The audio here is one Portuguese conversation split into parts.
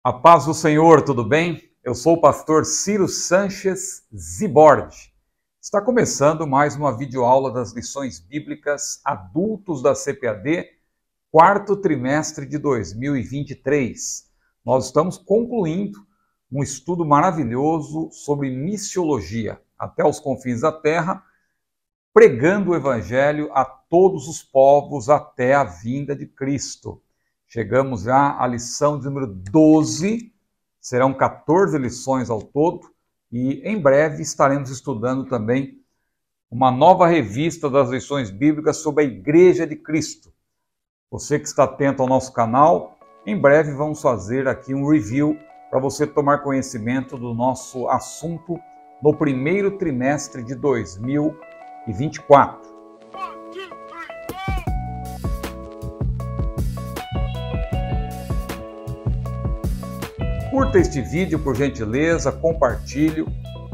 A paz do Senhor, tudo bem? Eu sou o pastor Ciro Sanches Zibordi. Está começando mais uma videoaula das lições bíblicas adultos da CPAD, quarto trimestre de 2023. Nós estamos concluindo um estudo maravilhoso sobre missiologia, até os confins da terra, pregando o evangelho a todos os povos até a vinda de Cristo. Chegamos já à lição de número 12, serão 14 lições ao todo, e em breve estaremos estudando também uma nova revista das lições bíblicas sobre a Igreja de Cristo. Você que está atento ao nosso canal, em breve vamos fazer aqui um review para você tomar conhecimento do nosso assunto no primeiro trimestre de 2024. Curta este vídeo, por gentileza, compartilhe,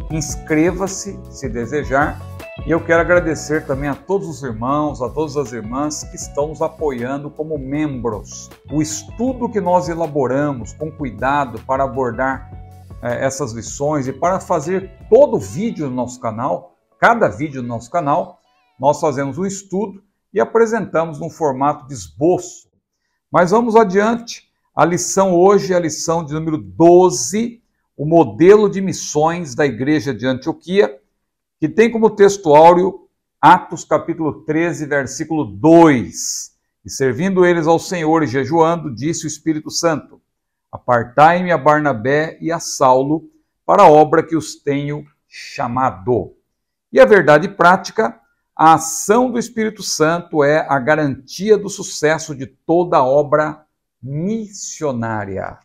inscreva-se se desejar. E eu quero agradecer também a todos os irmãos, a todas as irmãs que estão nos apoiando como membros. O estudo que nós elaboramos com cuidado para abordar essas lições e para fazer todo vídeo no nosso canal, cada vídeo no nosso canal, nós fazemos um estudo e apresentamos num formato de esboço. Mas vamos adiante. A lição hoje é a lição de número 12, o modelo de missões da Igreja de Antioquia, que tem como texto áureo Atos capítulo 13, versículo 2. E servindo eles ao Senhor e jejuando, disse o Espírito Santo: apartai-me a Barnabé e a Saulo para a obra que os tenho chamado. E a verdade prática, a ação do Espírito Santo é a garantia do sucesso de toda a obra missionária.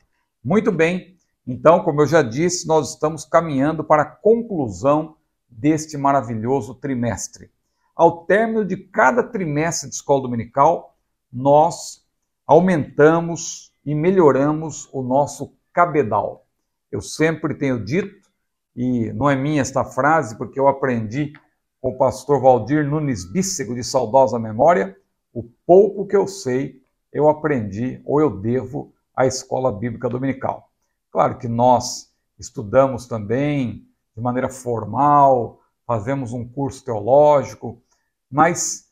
Muito bem, então, como eu já disse, nós estamos caminhando para a conclusão deste maravilhoso trimestre. Ao término de cada trimestre de escola dominical, nós aumentamos e melhoramos o nosso cabedal. Eu sempre tenho dito, e não é minha esta frase, porque eu aprendi com o pastor Valdir Nunes Bícego, de saudosa memória: o pouco que eu sei, eu aprendi ou eu devo à escola bíblica dominical. Claro que nós estudamos também de maneira formal, fazemos um curso teológico, mas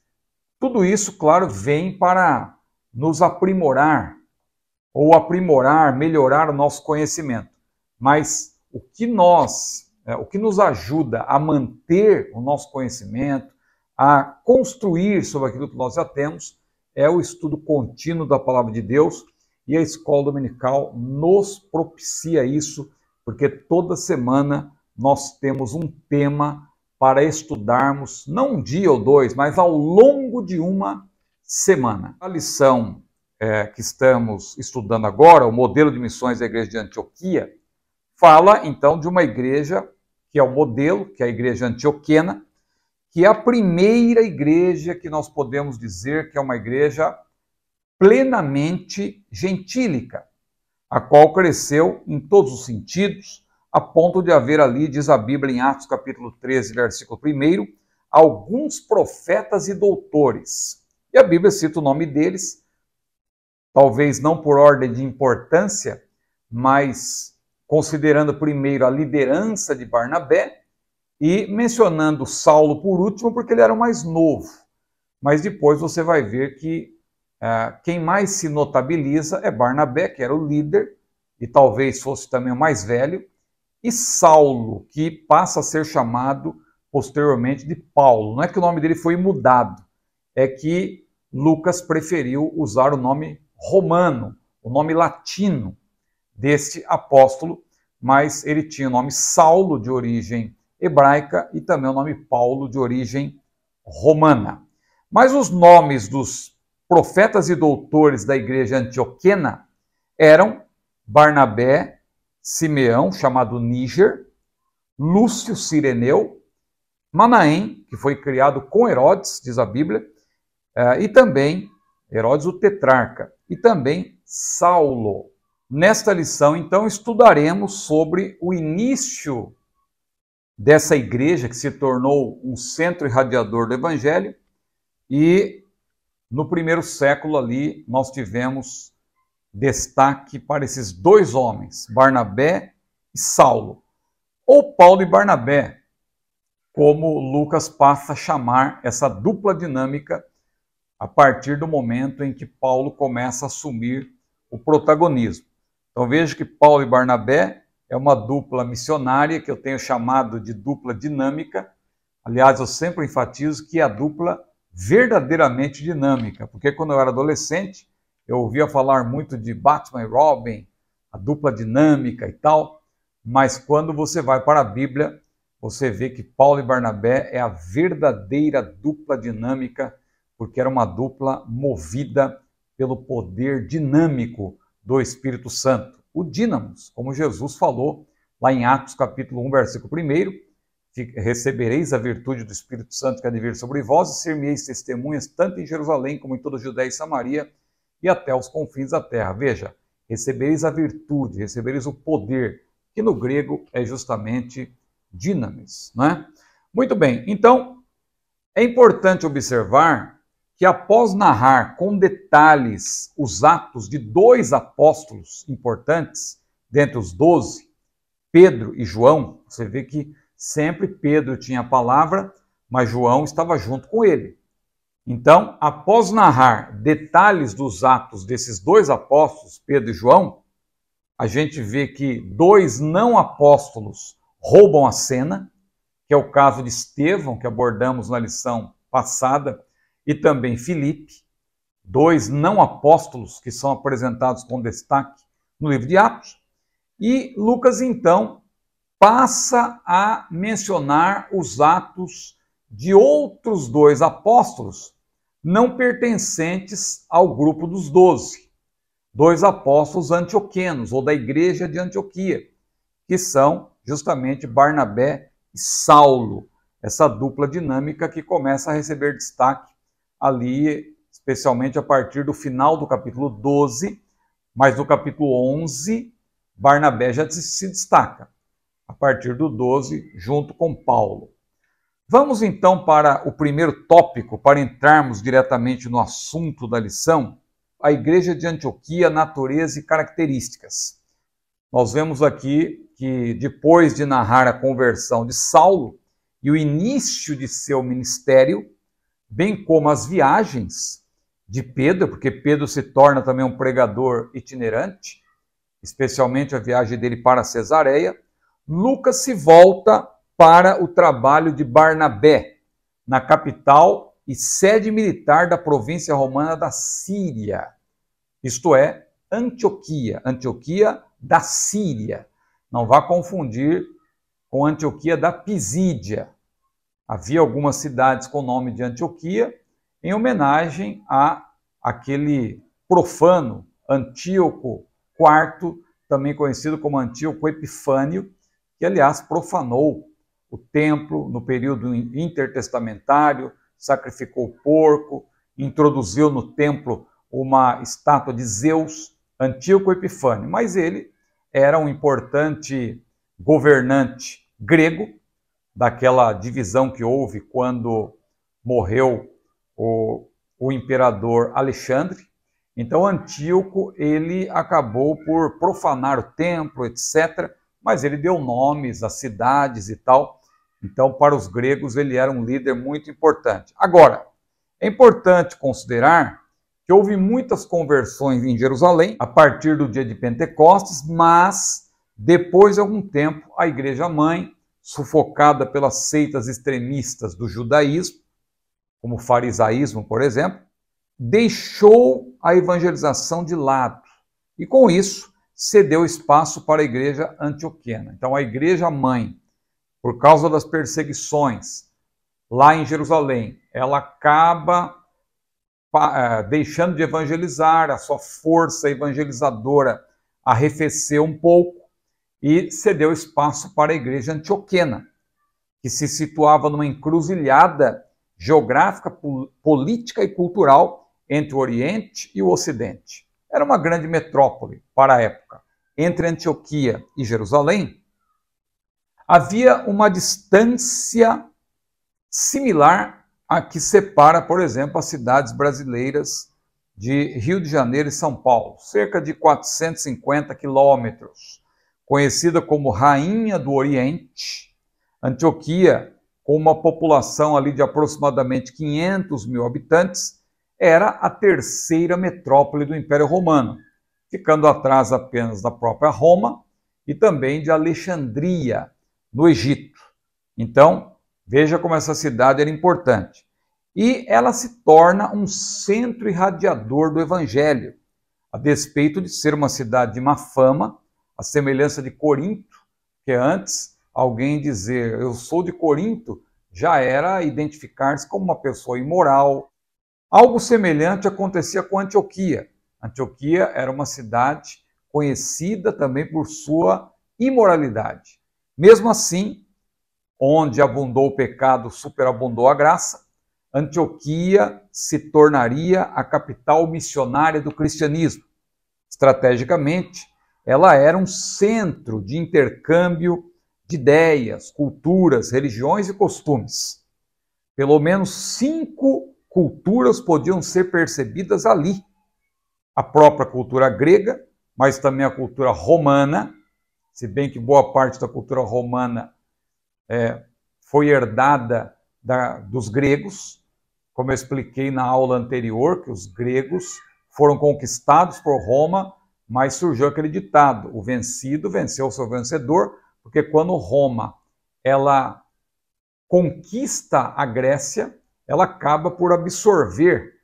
tudo isso, claro, vem para nos aprimorar, ou aprimorar, melhorar o nosso conhecimento. Mas o que nos ajuda a manter o nosso conhecimento, a construir sobre aquilo que nós já temos, é o estudo contínuo da Palavra de Deus, e a escola dominical nos propicia isso, porque toda semana nós temos um tema para estudarmos, não um dia ou dois, mas ao longo de uma semana. A lição que estamos estudando agora, o modelo de missões da Igreja de Antioquia, fala então de uma igreja que é o modelo, que é a Igreja Antioquena, que é a primeira igreja que nós podemos dizer que é uma igreja plenamente gentílica, a qual cresceu em todos os sentidos, a ponto de haver ali, diz a Bíblia em Atos capítulo 13, versículo 1, alguns profetas e doutores. E a Bíblia cita o nome deles, talvez não por ordem de importância, mas considerando primeiro a liderança de Barnabé, e mencionando Saulo por último, porque ele era o mais novo. Mas depois você vai ver que quem mais se notabiliza é Barnabé, que era o líder, e talvez fosse também o mais velho, e Saulo, que passa a ser chamado posteriormente de Paulo. Não é que o nome dele foi mudado, é que Lucas preferiu usar o nome romano, o nome latino deste apóstolo, mas ele tinha o nome Saulo, de origem hebraica, e também o nome Paulo, de origem romana. Mas os nomes dos profetas e doutores da igreja antioquena eram Barnabé, Simeão, chamado Níger, Lúcio Cireneu, Manaém, que foi criado com Herodes, diz a Bíblia, e também Herodes o tetrarca, e também Saulo. Nesta lição, então, estudaremos sobre o início dessa igreja que se tornou um centro irradiador do Evangelho, e no primeiro século ali nós tivemos destaque para esses dois homens, Barnabé e Saulo, ou Paulo e Barnabé, como Lucas passa a chamar essa dupla dinâmica a partir do momento em que Paulo começa a assumir o protagonismo. Então veja que Paulo e Barnabé é uma dupla missionária que eu tenho chamado de dupla dinâmica. Aliás, eu sempre enfatizo que é a dupla verdadeiramente dinâmica, porque quando eu era adolescente, eu ouvia falar muito de Batman e Robin, a dupla dinâmica e tal, mas quando você vai para a Bíblia, você vê que Paulo e Barnabé é a verdadeira dupla dinâmica, porque era uma dupla movida pelo poder dinâmico do Espírito Santo, o dínamos, como Jesus falou lá em Atos capítulo 1, versículo 1, recebereis a virtude do Espírito Santo que há de vir sobre vós e ser-me-eis testemunhas tanto em Jerusalém como em toda a Judéia e Samaria e até os confins da terra. Veja, recebereis a virtude, recebereis o poder, que no grego é justamente dinamis, não é? Muito bem, então é importante observar que após narrar com detalhes os atos de dois apóstolos importantes, dentre os 12, Pedro e João, você vê que sempre Pedro tinha a palavra, mas João estava junto com ele. Então, após narrar detalhes dos atos desses dois apóstolos, Pedro e João, a gente vê que dois não apóstolos roubam a cena, que é o caso de Estevão, que abordamos na lição passada, e também Filipe, dois não apóstolos que são apresentados com destaque no livro de Atos. E Lucas, então, passa a mencionar os atos de outros dois apóstolos não pertencentes ao grupo dos 12, dois apóstolos antioquenos, ou da igreja de Antioquia, que são justamente Barnabé e Saulo, essa dupla dinâmica que começa a receber destaque ali, especialmente a partir do final do capítulo 12, mas no capítulo 11, Barnabé já se destaca, a partir do 12, junto com Paulo. Vamos então para o primeiro tópico, para entrarmos diretamente no assunto da lição, a igreja de Antioquia, natureza e características. Nós vemos aqui que depois de narrar a conversão de Saulo e o início de seu ministério, bem como as viagens de Pedro, porque Pedro se torna também um pregador itinerante, especialmente a viagem dele para Cesareia, Lucas se volta para o trabalho de Barnabé, na capital e sede militar da província romana da Síria, isto é, Antioquia, Antioquia da Síria. Não vá confundir com Antioquia da Pisídia. Havia algumas cidades com o nome de Antioquia, em homenagem a aquele profano Antíoco IV, também conhecido como Antíoco Epifânio, que, aliás, profanou o templo no período intertestamentário, sacrificou porco, introduziu no templo uma estátua de Zeus, Antíoco Epifânio. Mas ele era um importante governante grego, daquela divisão que houve quando morreu o imperador Alexandre. Então Antíoco, ele acabou por profanar o templo, etc., mas ele deu nomes às cidades e tal. Então, para os gregos, ele era um líder muito importante. Agora, é importante considerar que houve muitas conversões em Jerusalém a partir do dia de Pentecostes, mas depois de algum tempo, a igreja-mãe, sufocada pelas seitas extremistas do judaísmo, como o farisaísmo, por exemplo, deixou a evangelização de lado e, com isso, cedeu espaço para a igreja antioquena. Então, a igreja-mãe, por causa das perseguições lá em Jerusalém, ela acaba deixando de evangelizar, a sua força evangelizadora arrefeceu um pouco e cedeu espaço para a igreja antioquena, que se situava numa encruzilhada geográfica, política e cultural entre o Oriente e o Ocidente. Era uma grande metrópole para a época. Entre Antioquia e Jerusalém, havia uma distância similar a que separa, por exemplo, as cidades brasileiras de Rio de Janeiro e São Paulo, cerca de 450 quilômetros. Conhecida como Rainha do Oriente, Antioquia, com uma população ali de aproximadamente 500 mil habitantes, era a terceira metrópole do Império Romano, ficando atrás apenas da própria Roma e também de Alexandria, no Egito. Então, veja como essa cidade era importante. E ela se torna um centro irradiador do Evangelho, a despeito de ser uma cidade de má fama, a semelhança de Corinto, que antes alguém dizer eu sou de Corinto já era identificar-se como uma pessoa imoral. Algo semelhante acontecia com Antioquia. Antioquia era uma cidade conhecida também por sua imoralidade. Mesmo assim, onde abundou o pecado, superabundou a graça. Antioquia se tornaria a capital missionária do cristianismo. Estrategicamente, ela era um centro de intercâmbio de ideias, culturas, religiões e costumes. Pelo menos 5 culturas podiam ser percebidas ali. A própria cultura grega, mas também a cultura romana, se bem que boa parte da cultura romana foi herdada dos gregos, como eu expliquei na aula anterior, que os gregos foram conquistados por Roma, mas surgiu aquele ditado, o vencido venceu o seu vencedor, porque quando Roma ela conquista a Grécia, ela acaba por absorver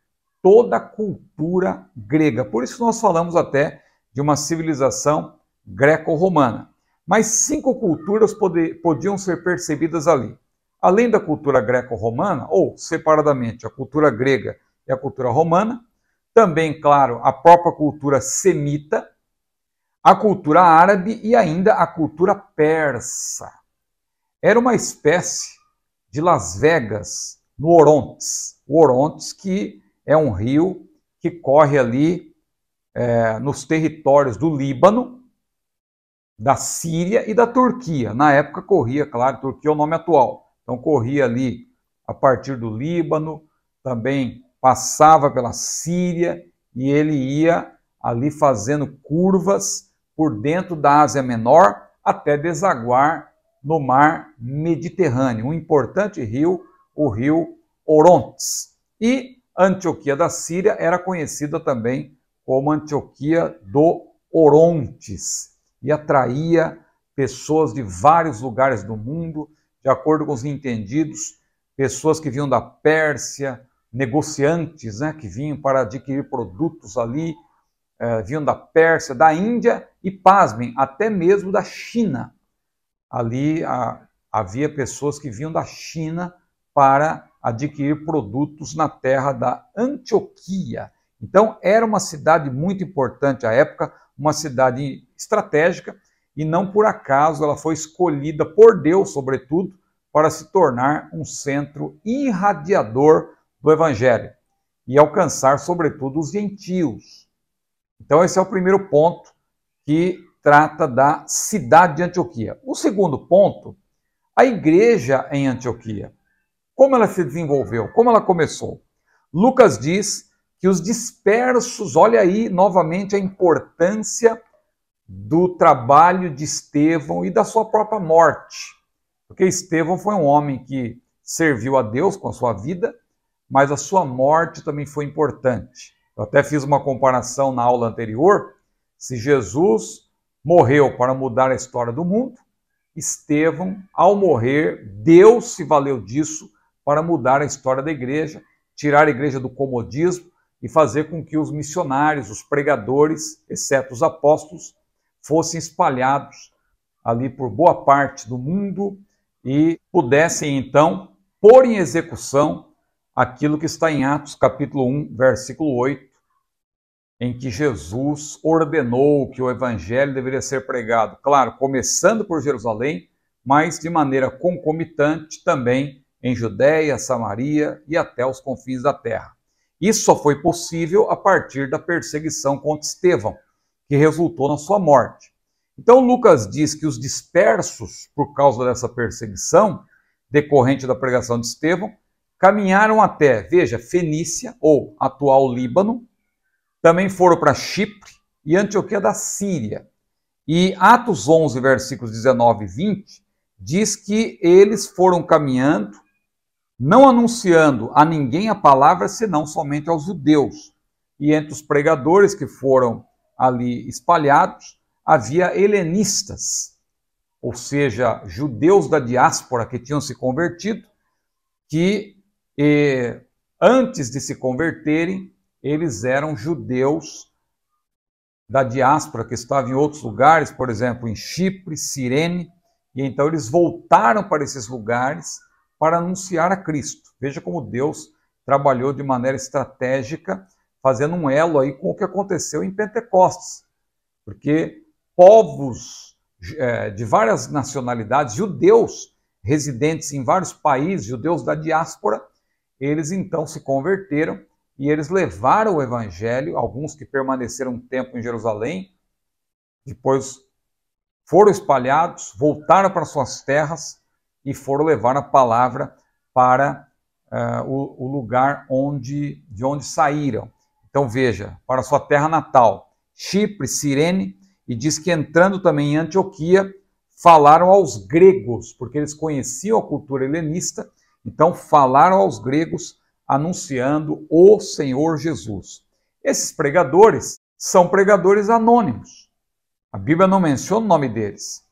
toda a cultura grega. Por isso nós falamos até de uma civilização greco-romana. Mas 5 culturas podiam ser percebidas ali. Além da cultura greco-romana, ou separadamente a cultura grega e a cultura romana, também, claro, a própria cultura semita, a cultura árabe e ainda a cultura persa. Era uma espécie de Las Vegas no Orontes. O Orontes, que é um rio que corre ali nos territórios do Líbano, da Síria e da Turquia. Na época corria, claro, Turquia é o nome atual. Então corria ali a partir do Líbano, também passava pela Síria e ele ia ali fazendo curvas por dentro da Ásia Menor até desaguar no mar Mediterrâneo, um importante rio, o rio Orontes. E Antioquia da Síria era conhecida também como Antioquia do Orontes e atraía pessoas de vários lugares do mundo, de acordo com os entendidos, pessoas que vinham da Pérsia, negociantes, que vinham para adquirir produtos ali, vinham da Pérsia, da Índia e, pasmem, até mesmo da China. Ali havia pessoas que vinham da China para adquirir produtos na terra da Antioquia. Então, era uma cidade muito importante à época, uma cidade estratégica, e não por acaso ela foi escolhida por Deus, sobretudo, para se tornar um centro irradiador do Evangelho e alcançar, sobretudo, os gentios. Então, esse é o primeiro ponto que trata da cidade de Antioquia. O segundo ponto, a igreja em Antioquia. Como ela se desenvolveu? Como ela começou? Lucas diz que os dispersos, olha aí novamente a importância do trabalho de Estevão e da sua própria morte. Porque Estevão foi um homem que serviu a Deus com a sua vida, mas a sua morte também foi importante. Eu até fiz uma comparação na aula anterior. Se Jesus morreu para mudar a história do mundo, Estevão, ao morrer, Deus se valeu disso para mudar a história da igreja, tirar a igreja do comodismo e fazer com que os missionários, os pregadores, exceto os apóstolos, fossem espalhados ali por boa parte do mundo e pudessem, então, pôr em execução aquilo que está em Atos capítulo 1, versículo 8, em que Jesus ordenou que o evangelho deveria ser pregado, claro, começando por Jerusalém, mas de maneira concomitante também em Judéia, Samaria e até os confins da terra. Isso só foi possível a partir da perseguição contra Estevão, que resultou na sua morte. Então Lucas diz que os dispersos, por causa dessa perseguição decorrente da pregação de Estevão, caminharam até, veja, Fenícia, ou atual Líbano, também foram para Chipre e Antioquia da Síria. E Atos 11, versículos 19 e 20, diz que eles foram caminhando, não anunciando a ninguém a palavra, senão somente aos judeus. E entre os pregadores que foram ali espalhados, havia helenistas, ou seja, judeus da diáspora que tinham se convertido, que antes de se converterem, eles eram judeus da diáspora que estavam em outros lugares, por exemplo, em Chipre, Cirene, e então eles voltaram para esses lugares para anunciar a Cristo. Veja como Deus trabalhou de maneira estratégica, fazendo um elo aí com o que aconteceu em Pentecostes, porque povos de várias nacionalidades, judeus residentes em vários países, judeus da diáspora, eles então se converteram e eles levaram o evangelho, alguns que permaneceram um tempo em Jerusalém, depois foram espalhados, voltaram para suas terras e foram levar a palavra para o lugar de onde saíram. Então veja, para sua terra natal, Chipre, Cirene, e diz que entrando também em Antioquia, falaram aos gregos, porque eles conheciam a cultura helenista, então falaram aos gregos anunciando o Senhor Jesus. Esses pregadores são pregadores anônimos. A Bíblia não menciona o nome deles.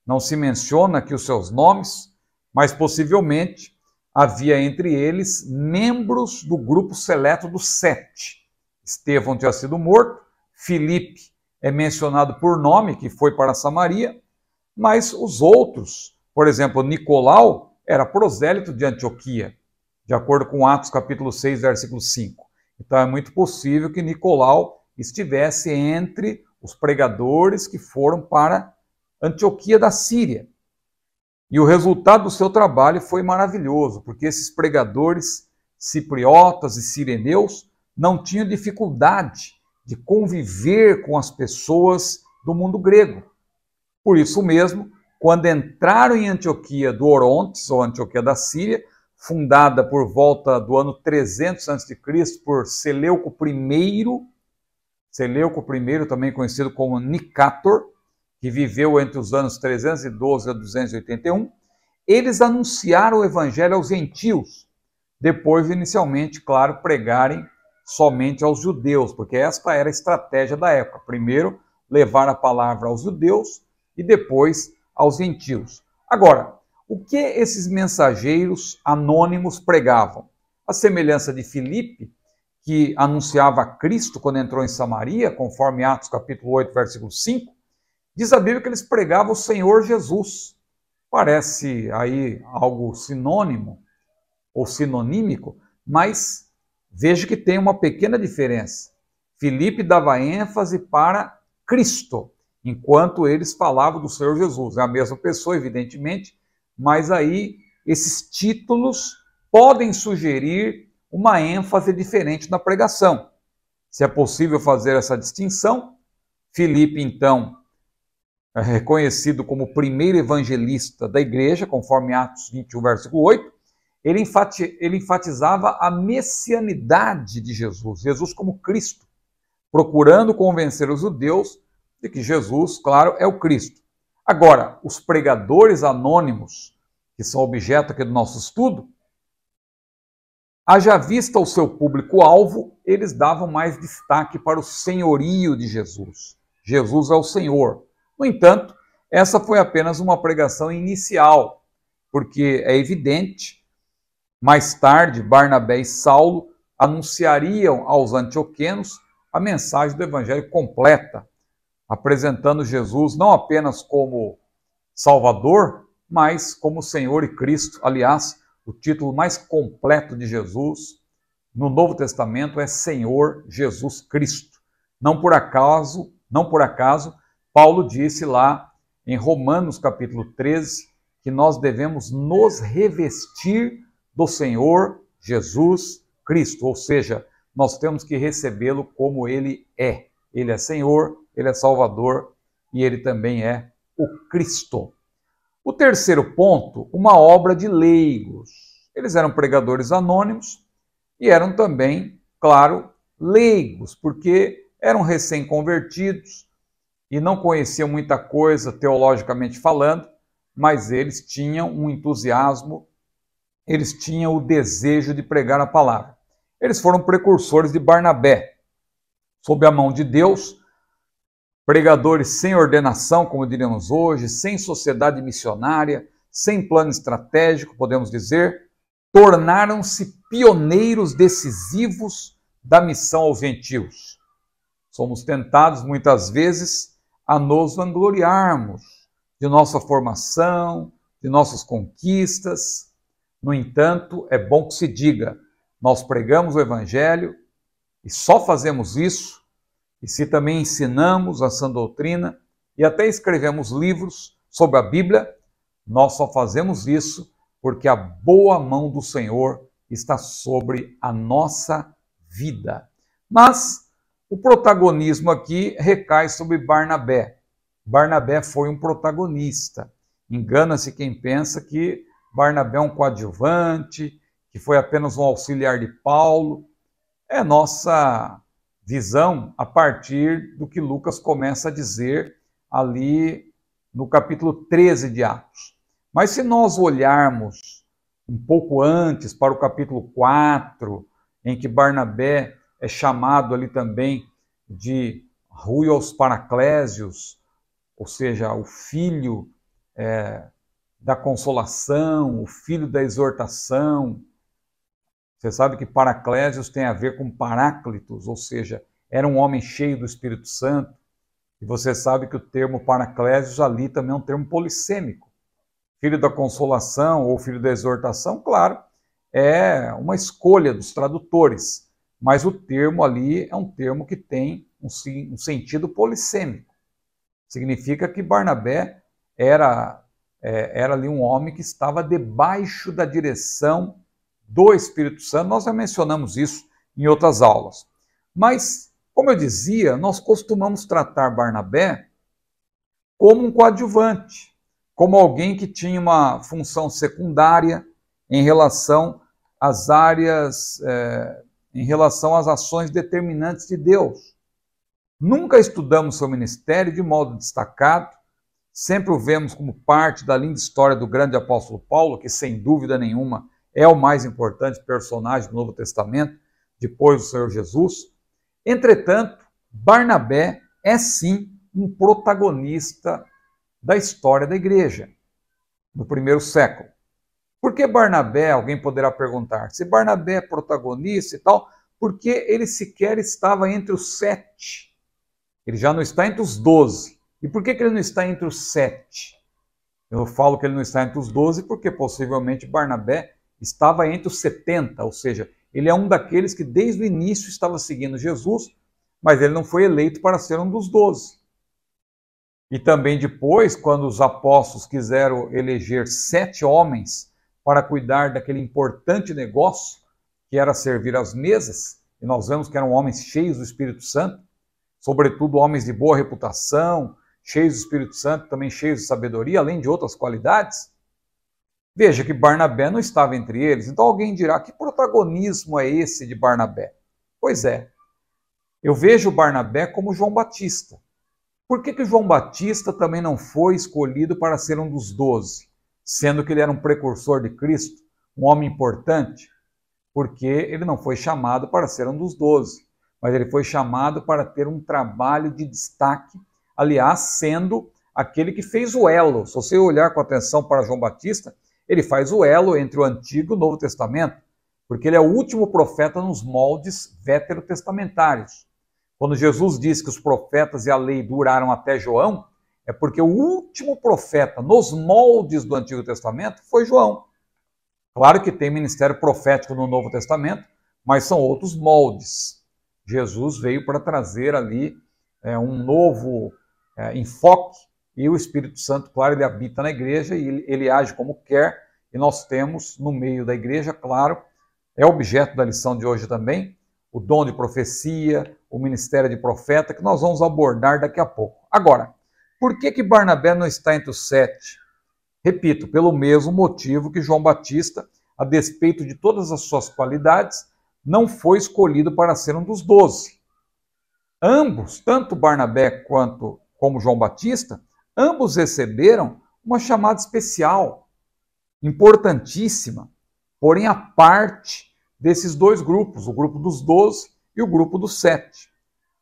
Não se menciona aqui os seus nomes, mas possivelmente havia entre eles membros do grupo seleto dos 7. Estevão tinha sido morto, Filipe é mencionado por nome, que foi para Samaria, mas os outros, por exemplo, Nicolau era prosélito de Antioquia, de acordo com Atos capítulo 6, versículo 5. Então é muito possível que Nicolau estivesse entre os pregadores que foram para Antioquia da Síria. E o resultado do seu trabalho foi maravilhoso, porque esses pregadores cipriotas e sireneus não tinham dificuldade de conviver com as pessoas do mundo grego. Por isso mesmo, quando entraram em Antioquia do Orontes, ou Antioquia da Síria, fundada por volta do ano 300 a.C. por Seleuco I, também conhecido como Nicator, que viveu entre os anos 312 a 281, eles anunciaram o evangelho aos gentios, depois de inicialmente, claro, pregarem somente aos judeus, porque esta era a estratégia da época. Primeiro, levar a palavra aos judeus e depois aos gentios. Agora, o que esses mensageiros anônimos pregavam? A semelhança de Filipe, que anunciava Cristo quando entrou em Samaria, conforme Atos capítulo 8, versículo 5, diz a Bíblia que eles pregavam o Senhor Jesus. Parece aí algo sinônimo ou sinonímico, mas veja que tem uma pequena diferença. Filipe dava ênfase para Cristo, enquanto eles falavam do Senhor Jesus. É a mesma pessoa, evidentemente, mas aí esses títulos podem sugerir uma ênfase diferente na pregação. Se é possível fazer essa distinção, Filipe, então, é reconhecido como o primeiro evangelista da igreja, conforme Atos 21, versículo 8, ele enfatizava a messianidade de Jesus, Jesus como Cristo, procurando convencer os judeus de que Jesus, claro, é o Cristo. Agora, os pregadores anônimos, que são objeto aqui do nosso estudo, haja vista o seu público-alvo, eles davam mais destaque para o senhorio de Jesus. Jesus é o Senhor. No entanto, essa foi apenas uma pregação inicial, porque é evidente, mais tarde, Barnabé e Saulo anunciariam aos antioquenos a mensagem do evangelho completa, apresentando Jesus não apenas como Salvador, mas como Senhor e Cristo. Aliás, o título mais completo de Jesus no Novo Testamento é Senhor Jesus Cristo. Não por acaso, Paulo disse lá em Romanos capítulo 13 que nós devemos nos revestir do Senhor Jesus Cristo, ou seja, nós temos que recebê-lo como ele é. Ele é Senhor, ele é Salvador e ele também é o Cristo. O terceiro ponto, uma obra de leigos. Eles eram pregadores anônimos e eram também, claro, leigos, porque eram recém-convertidos e não conheciam muita coisa teologicamente falando, mas eles tinham um entusiasmo, eles tinham o desejo de pregar a palavra. Eles foram precursores de Barnabé, sob a mão de Deus, pregadores sem ordenação, como diríamos hoje, sem sociedade missionária, sem plano estratégico, podemos dizer, tornaram-se pioneiros decisivos da missão aos gentios. Somos tentados muitas vezes a nos vangloriarmos de nossa formação, de nossas conquistas. No entanto, é bom que se diga, nós pregamos o Evangelho e só fazemos isso, e se também ensinamos a sã doutrina e até escrevemos livros sobre a Bíblia, nós só fazemos isso porque a boa mão do Senhor está sobre a nossa vida. Mas o protagonismo aqui recai sobre Barnabé. Barnabé foi um protagonista. Engana-se quem pensa que Barnabé é um coadjuvante, que foi apenas um auxiliar de Paulo. É nossa visão a partir do que Lucas começa a dizer ali no capítulo 13 de Atos. Mas se nós olharmos um pouco antes para o capítulo 4, em que Barnabé é chamado ali também de Ruios Paraclésios, ou seja, o filho da consolação, o filho da exortação. Você sabe que Paraclésios tem a ver com Paráclitos, ou seja, era um homem cheio do Espírito Santo. E você sabe que o termo Paraclésios ali também é um termo polissêmico. Filho da consolação ou filho da exortação, claro, é uma escolha dos tradutores, mas o termo ali é um termo que tem um sentido polissêmico. Significa que Barnabé era ali um homem que estava debaixo da direção do Espírito Santo. Nós já mencionamos isso em outras aulas. Mas, como eu dizia, nós costumamos tratar Barnabé como um coadjuvante, como alguém que tinha uma função secundária em relação às áreas, em relação às ações determinantes de Deus. Nunca estudamos seu ministério de modo destacado, sempre o vemos como parte da linda história do grande apóstolo Paulo, que sem dúvida nenhuma é o mais importante personagem do Novo Testamento, depois do Senhor Jesus. Entretanto, Barnabé é sim um protagonista da história da igreja, no primeiro século. Por que Barnabé, alguém poderá perguntar, se Barnabé é protagonista e tal, porque ele sequer estava entre os 7. Ele já não está entre os 12. E por que ele não está entre os 7? Eu falo que ele não está entre os 12 porque possivelmente Barnabé estava entre os 70, ou seja, ele é um daqueles que desde o início estava seguindo Jesus, mas ele não foi eleito para ser um dos 12. E também depois, quando os apóstolos quiseram eleger 7 homens para cuidar daquele importante negócio, que era servir às mesas, e nós vemos que eram homens cheios do Espírito Santo, sobretudo homens de boa reputação, cheios do Espírito Santo, também cheios de sabedoria, além de outras qualidades. Veja que Barnabé não estava entre eles. Então alguém dirá, que protagonismo é esse de Barnabé? Pois é, eu vejo Barnabé como João Batista. Por que João Batista também não foi escolhido para ser um dos 12, sendo que ele era um precursor de Cristo, um homem importante? Porque ele não foi chamado para ser um dos 12, mas ele foi chamado para ter um trabalho de destaque, aliás, sendo aquele que fez o elo. Se você olhar com atenção para João Batista, ele faz o elo entre o Antigo e o Novo Testamento, porque ele é o último profeta nos moldes veterotestamentários. Quando Jesus disse que os profetas e a lei duraram até João, é porque o último profeta nos moldes do Antigo Testamento foi João. Claro que tem ministério profético no Novo Testamento, mas são outros moldes. Jesus veio para trazer ali um novo enfoque, e o Espírito Santo, claro, ele habita na igreja e ele age como quer, e nós temos no meio da igreja, claro, é objeto da lição de hoje também, o dom de profecia, o ministério de profeta, que nós vamos abordar daqui a pouco. Agora, por que Barnabé não está entre os 7? Repito, pelo mesmo motivo que João Batista, a despeito de todas as suas qualidades, não foi escolhido para ser um dos 12. Ambos, tanto Barnabé como João Batista, ambos receberam uma chamada especial, importantíssima, porém a parte desses dois grupos, o grupo dos 12 e o grupo dos 7.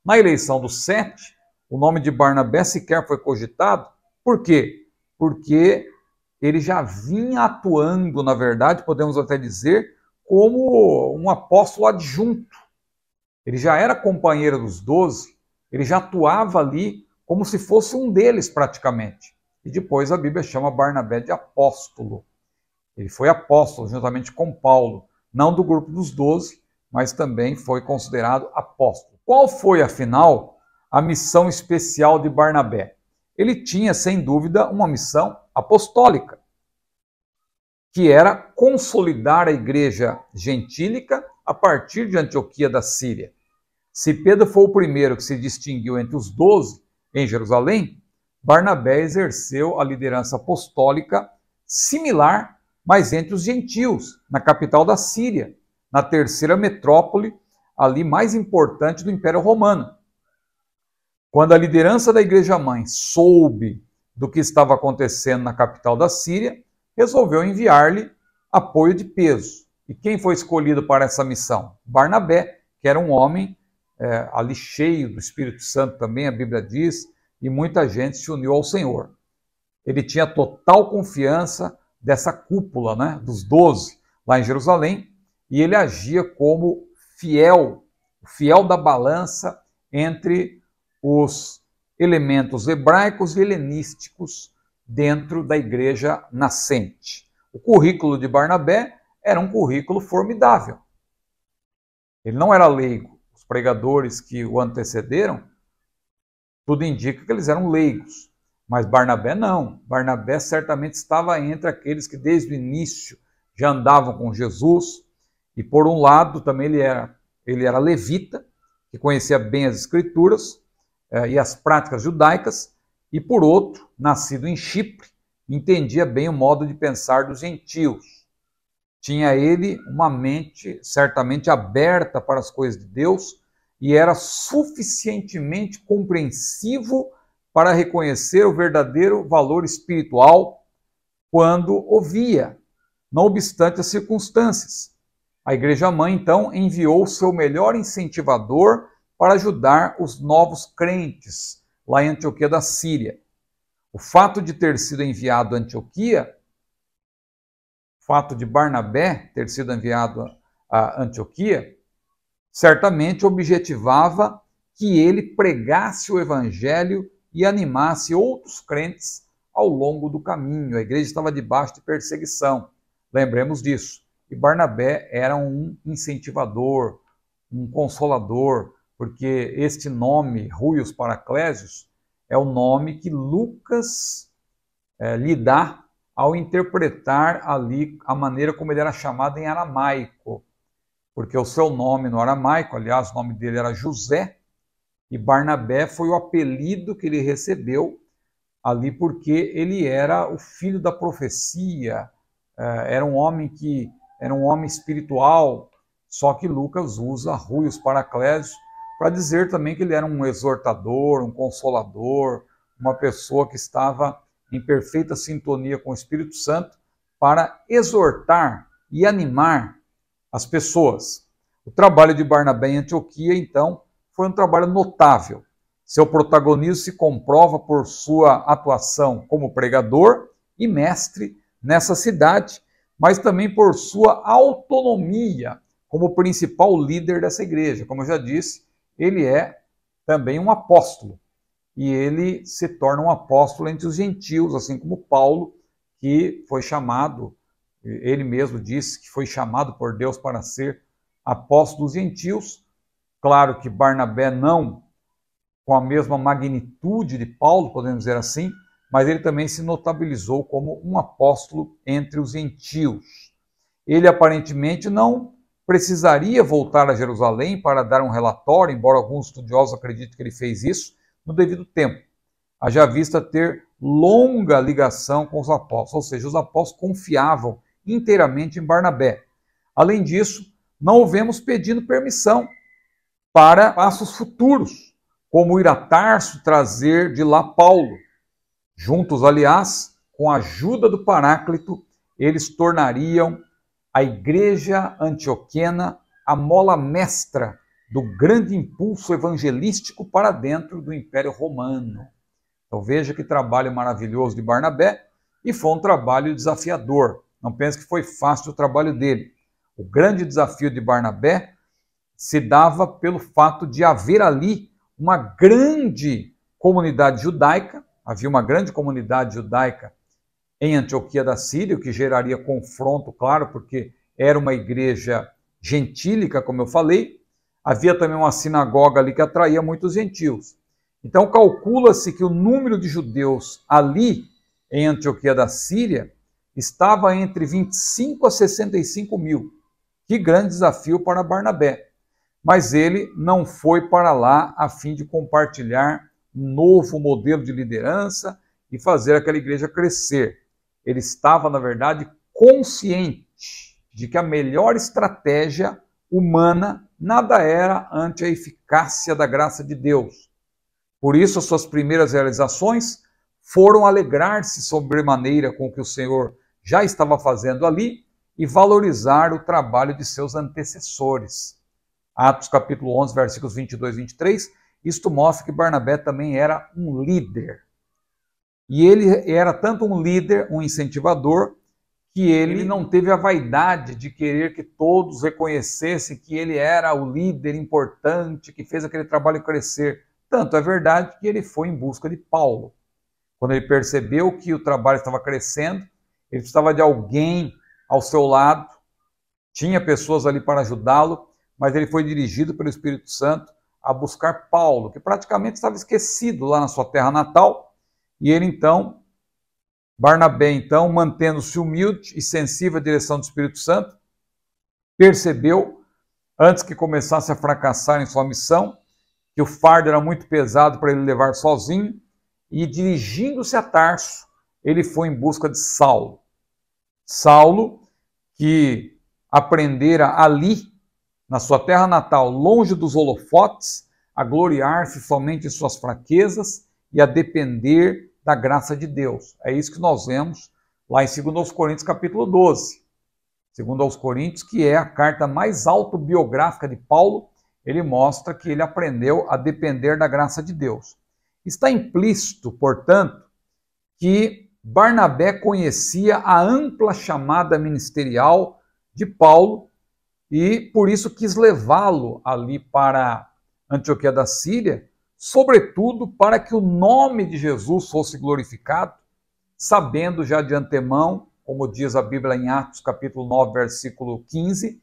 Na eleição dos 7, o nome de Barnabé sequer foi cogitado. Por quê? Porque ele já vinha atuando, na verdade, podemos até dizer, como um apóstolo adjunto. Ele já era companheiro dos 12, ele já atuava ali como se fosse um deles praticamente. E depois a Bíblia chama Barnabé de apóstolo. Ele foi apóstolo juntamente com Paulo, não do grupo dos 12, mas também foi considerado apóstolo. Qual foi, afinal, a missão especial de Barnabé? Ele tinha, sem dúvida, uma missão apostólica, que era consolidar a igreja gentílica a partir de Antioquia da Síria. Se Pedro foi o primeiro que se distinguiu entre os 12 em Jerusalém, Barnabé exerceu a liderança apostólica similar, mas entre os gentios, na capital da Síria, na terceira metrópole, ali mais importante do Império Romano. Quando a liderança da Igreja-mãe soube do que estava acontecendo na capital da Síria, resolveu enviar-lhe apoio de peso. E quem foi escolhido para essa missão? Barnabé, que era um homem ali cheio do Espírito Santo também, a Bíblia diz, e muita gente se uniu ao Senhor. Ele tinha total confiança dessa cúpula, né, dos 12, lá em Jerusalém, e ele agia como fiel, o fiel da balança entre os elementos hebraicos e helenísticos dentro da igreja nascente. O currículo de Barnabé era um currículo formidável. Ele não era leigo. Os pregadores que o antecederam, tudo indica que eles eram leigos. Mas Barnabé não. Barnabé certamente estava entre aqueles que desde o início já andavam com Jesus. E por um lado também ele era levita, que conhecia bem as escrituras e as práticas judaicas. E por outro, nascido em Chipre, entendia bem o modo de pensar dos gentios. Tinha ele uma mente certamente aberta para as coisas de Deus e era suficientemente compreensivo para reconhecer o verdadeiro valor espiritual quando ouvia, não obstante as circunstâncias. A Igreja-mãe, então, enviou o seu melhor incentivador para ajudar os novos crentes lá em Antioquia da Síria. O fato de ter sido enviado a Antioquia, o fato de Barnabé ter sido enviado a Antioquia, certamente objetivava que ele pregasse o evangelho e animasse outros crentes ao longo do caminho. A igreja estava debaixo de perseguição, lembremos disso. E Barnabé era um incentivador, um consolador, porque este nome, Ruios Paraclésios, é o nome que Lucas lhe dá ao interpretar ali a maneira como ele era chamado em aramaico. Porque o seu nome no aramaico, aliás, o nome dele era José, e Barnabé foi o apelido que ele recebeu ali porque ele era o filho da profecia, era um homem espiritual, só que Lucas usa Ruios Paraclésios para dizer também que ele era um exortador, um consolador, uma pessoa que estava em perfeita sintonia com o Espírito Santo para exortar e animar as pessoas. O trabalho de Barnabé em Antioquia, então, foi um trabalho notável. Seu protagonismo se comprova por sua atuação como pregador e mestre nessa cidade, mas também por sua autonomia como principal líder dessa igreja. Como eu já disse, ele é também um apóstolo, e ele se torna um apóstolo entre os gentios, assim como Paulo, que foi chamado, ele mesmo disse que foi chamado por Deus para ser apóstolo dos gentios. Claro que Barnabé não com a mesma magnitude de Paulo, podemos dizer assim, mas ele também se notabilizou como um apóstolo entre os gentios. Ele aparentemente não precisaria voltar a Jerusalém para dar um relatório, embora alguns estudiosos acreditem que ele fez isso no devido tempo. Haja vista ter longa ligação com os apóstolos, ou seja, os apóstolos confiavam inteiramente em Barnabé. Além disso, não o vemos pedindo permissão para passos futuros, como ir a Tarso trazer de lá Paulo. Juntos, aliás, com a ajuda do Paráclito, eles tornariam a igreja antioquena a mola mestra do grande impulso evangelístico para dentro do Império Romano. Então veja que trabalho maravilhoso de Barnabé, e foi um trabalho desafiador. Não pense que foi fácil o trabalho dele. O grande desafio de Barnabé se dava pelo fato de haver ali uma grande comunidade judaica, havia uma grande comunidade judaica em Antioquia da Síria, o que geraria confronto, claro, porque era uma igreja gentílica, como eu falei. Havia também uma sinagoga ali que atraía muitos gentios. Então calcula-se que o número de judeus ali em Antioquia da Síria estava entre 25 a 65 mil. Que grande desafio para Barnabé. Mas ele não foi para lá a fim de compartilhar um novo modelo de liderança e fazer aquela igreja crescer. Ele estava, na verdade, consciente de que a melhor estratégia humana nada era ante a eficácia da graça de Deus. Por isso, as suas primeiras realizações foram alegrar-se sobremaneira com o que o Senhor já estava fazendo ali e valorizar o trabalho de seus antecessores. Atos capítulo 11, versículos 22 e 23, isto mostra que Barnabé também era um líder. E ele era tanto um líder, um incentivador, que ele não teve a vaidade de querer que todos reconhecessem que ele era o líder importante, que fez aquele trabalho crescer. Tanto é verdade que ele foi em busca de Paulo. Quando ele percebeu que o trabalho estava crescendo, ele precisava de alguém ao seu lado, tinha pessoas ali para ajudá-lo, mas ele foi dirigido pelo Espírito Santo a buscar Paulo, que praticamente estava esquecido lá na sua terra natal, e ele então, Barnabé então, mantendo-se humilde e sensível à direção do Espírito Santo, percebeu, antes que começasse a fracassar em sua missão, que o fardo era muito pesado para ele levar sozinho, e dirigindo-se a Tarso, ele foi em busca de Saulo. Saulo, que aprendera ali, na sua terra natal, longe dos holofotes, a gloriar-se somente em suas fraquezas e a depender da graça de Deus. É isso que nós vemos lá em 2 Coríntios capítulo 12. 2 Coríntios, que é a carta mais autobiográfica de Paulo, ele mostra que ele aprendeu a depender da graça de Deus. Está implícito, portanto, que Barnabé conhecia a ampla chamada ministerial de Paulo e por isso quis levá-lo ali para Antioquia da Síria, sobretudo para que o nome de Jesus fosse glorificado, sabendo já de antemão, como diz a Bíblia em Atos capítulo 9, versículo 15,